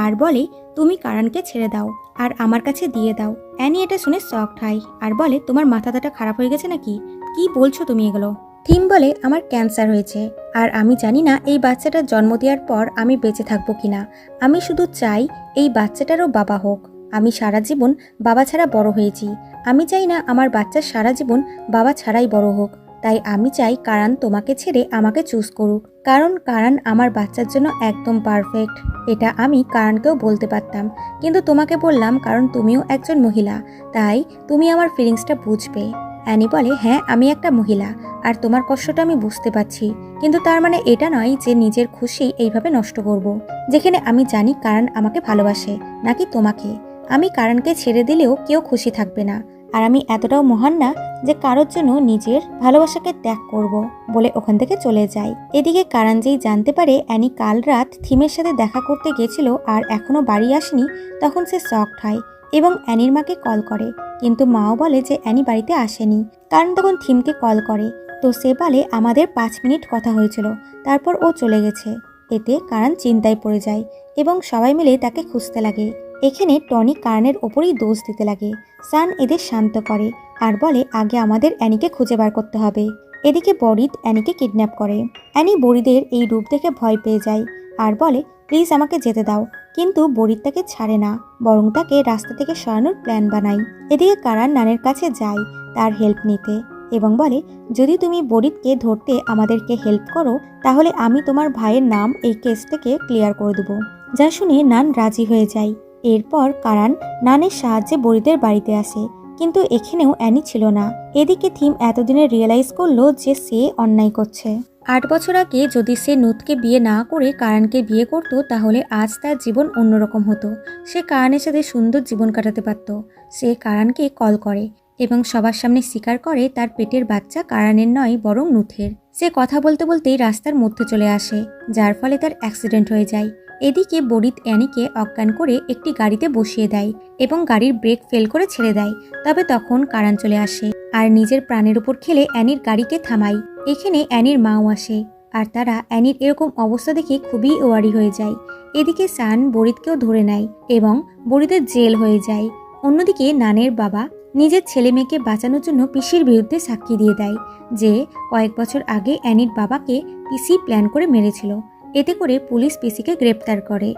আর বলে, তুমি কারণকে ছেড়ে দাও আর আমার কাছে দিয়ে দাও। অ্যানি এটা শুনে শকড হয় আর বলে, তোমার মাথাটা খারাপ হয়ে গেছে নাকি? কি বলছো তুমি এগুলো? থিম বলে, আমার ক্যান্সার হয়েছে আর আমি জানি না এই বাচ্চাটার জন্ম দেওয়ার পর আমি বেঁচে থাকবো কিনা। আমি শুধু চাই এই বাচ্চাটারও বাবা হোক। আমি সারা জীবন বাবা ছাড়া বড় হয়েছি, আমি চাই না আমার বাচ্চা সারা জীবন বাবা ছাড়াই বড় হোক। তাই আমি চাই কারণ তোমাকে ছেড়ে আমাকে চুজ করুক, কারণ কারণ আমার বাচ্চার জন্য একদম পারফেক্ট। এটা আমি কারণকেও বলতে পারতাম, কিন্তু তোমাকে বললাম কারণ তুমিও একজন মহিলা, তাই তুমি আমার ফিলিংসটা বুঝবে। অ্যানি বলে, হ্যাঁ আমি একটা মহিলা আর তোমার কষ্টটা আমি বুঝতে পারছি, কিন্তু তার মানে এটা নয় যে নিজের খুশি এইভাবে নষ্ট করব। যেখানে আমি জানি কারণ আমাকে ভালোবাসে নাকি তোমাকে, আমি কারণকে ছেড়ে দিলেও কেউ খুশি থাকবে না, আর আমি এতটাও মহান না যে কারোর জন্য নিজের ভালোবাসাকে ত্যাগ করব, বলে ওখান থেকে চলে যায়। এদিকে কারণ যেই জানতে পারে অ্যানি কাল রাত থিমের সাথে দেখা করতে গেছিল আর এখনো বাড়ি আসেনি, তখন সে শকড হয় এবং অ্যানির মাকে কল করে, কিন্তু মাও বলে যে অ্যানি বাড়িতে আসেনি। কারণ তখন থিমকে কল করে, তো সে বলে আমাদের 5 মিনিট কথা হয়েছিল, তারপর ও চলে গেছে। এতে কারণ চিন্তায় পড়ে যায় এবং সবাই মিলে তাকে খুঁজতে লাগে। এখানে টনি কারণের ওপরেই দোষ দিতে লাগে। সান এদের শান্ত করে আর বলে, আগে আমাদের অ্যানিকে খুঁজে বার করতে হবে। এদিকে বরিদ অ্যানিকে কিডন্যাপ করে। অ্যানি বরিদের এই রূপ দেখে ভয় পেয়ে যায় আর বলে, প্লিজ আমাকে যেতে দাও, কিন্তু বরিদ তাকে ছাড়ে না, বরং তাকে রাস্তা থেকে সরানোর প্ল্যান বানায়। এদিকে কারণ নানের কাছে যায় তার হেল্প নিতে এবং বলে, যদি তুমি বরিদকে ধরতে আমাদেরকে হেল্প করো তাহলে আমি তোমার ভাইয়ের নাম এই কেস থেকে ক্লিয়ার করে দেবো। যা শুনে নান রাজি হয়ে যায়। এরপর কারণ নানের সাহায্যে বরিদের বাড়িতে আসে, কিন্তু এখানেও অ্যানি ছিল না। এদিকে থিম এতদিনে রিয়েলাইজ করলো যে সে অন্যায় করছে। 8 বছর আগে যদি সে নুতকে বিয়ে না করে কারণকে বিয়ে করত তাহলে আজ তার জীবন অন্যরকম হতো। সে কারণের সাথে সুন্দর জীবন কাটাতে পারত। সে কারণকে কল করে এবং সবার সামনে স্বীকার করে তার পেটের বাচ্চা কারণের নয় বরং নুথের। সে কথা বলতে বলতেই রাস্তার মধ্যে চলে আসে, যার ফলে তার অ্যাক্সিডেন্ট হয়ে যায়। এদিকে বরিদ অ্যানিকে অজ্ঞান করে একটি গাড়িতে বসিয়ে দেয় এবং গাড়ির ব্রেক ফেল করে ছেড়ে দেয়। তবে তখন কারণ চলে আসে আর নিজের প্রাণের উপর খেলে অ্যানির গাড়িকে থামায়। এখানে অ্যানির মাও আসে আর তারা অ্যানির এরকম অবস্থা দেখে খুবই ওয়ারি হয়ে যায়। এদিকে সান বরিদকেও ধরে নেয় এবং বরিদের জেল হয়ে যায়। অন্যদিকে নানের বাবা নিজের ছেলে মেয়েকে বাঁচানোর জন্য পিসির বিরুদ্ধে সাক্ষী দিয়ে দেয় যে কয়েক বছর আগে অ্যানির বাবাকে পিসি প্ল্যান করে মেরেছিল। এতে করে পুলিশ পিসিকে গ্রেপ্তার করে।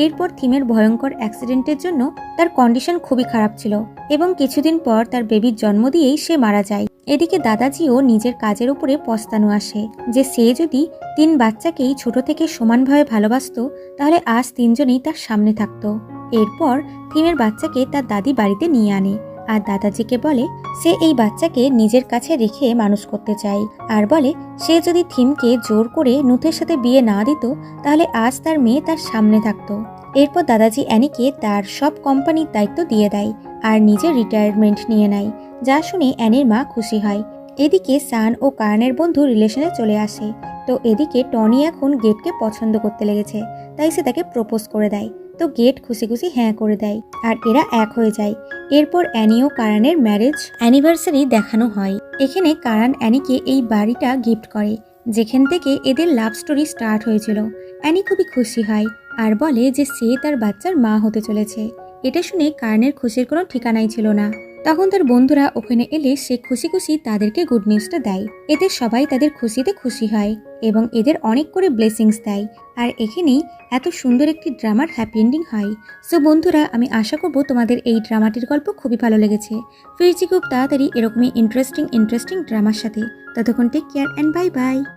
এরপর থিমের ভয়ঙ্কর অ্যাক্সিডেন্টের জন্য তার কন্ডিশন খুবই খারাপ ছিল এবং কিছুদিন পর তার বেবির জন্ম দিয়েই সে মারা যায়। এদিকে দাদাজিও নিজের কাজের উপরে পস্তানো আসে যে সে যদি 3 বাচ্চাকেই ছোট থেকে সমানভাবে ভালোবাসতো তাহলে আজ 3জনই তার সামনে থাকতো। এরপর থিমের বাচ্চাকে তার দাদি বাড়িতে নিয়ে আনে আর দাদাজিকে বলে সে এই বাচ্চাকে নিজের কাছে রেখে মানুষ করতে চায় আর বলে সে যদি থিমকে জোর করে নুথের সাথে বিয়ে না দিত তাহলে আজ তার মেয়ে তার সামনে থাকতো। এরপর দাদাজি অ্যানিকে তার সব কোম্পানির দায়িত্ব দিয়ে দেয় আর নিজের রিটায়ারমেন্ট নিয়ে নেয়, যা শুনে অ্যানির মা খুশি হয়। এদিকে সান ও কার্নের বন্ধু রিলেশনে চলে আসে। তো এদিকে টনি এখন গেটকে পছন্দ করতে লেগেছে, তাই সে তাকে প্রপোজ করে দেয়। তো গেট খুশি খুশি হ্যাঁ করে দেয় আর এরা এক হয়ে যায়। এরপর অ্যানি ও কারানের ম্যারেজ অ্যানিভার্সারি দেখানো হয়। এখানে কারান অ্যানিকে এই বাড়িটা গিফট করে যেখান থেকে এদের লাভ স্টোরি স্টার্ট হয়েছিল। অ্যানি খুবই খুশি হয় আর বলে যে সে তার বাচ্চার মা হতে চলেছে। এটা শুনে কারানের খুশির কোনো ঠিকানাই ছিল না। তখন তার বন্ধুরা ওখানে এলে সে খুশি খুশি তাদেরকে গুড নিউজটা দেয়। এতে সবাই তাদের খুশিতে খুশি হয় এবং এদের অনেক করে ব্লেসিংস দেয়। আর এখানেই এত সুন্দর একটি ড্রামার হ্যাপি এন্ডিং হয়। সো বন্ধুরা, আমি আশা করব তোমাদের এই ড্রামাটির গল্প খুবই ভালো লেগেছে। ফিরছি খুব তাড়াতাড়ি এরকমই ইন্টারেস্টিং ড্রামার সাথে। ততক্ষণ take care and bye by.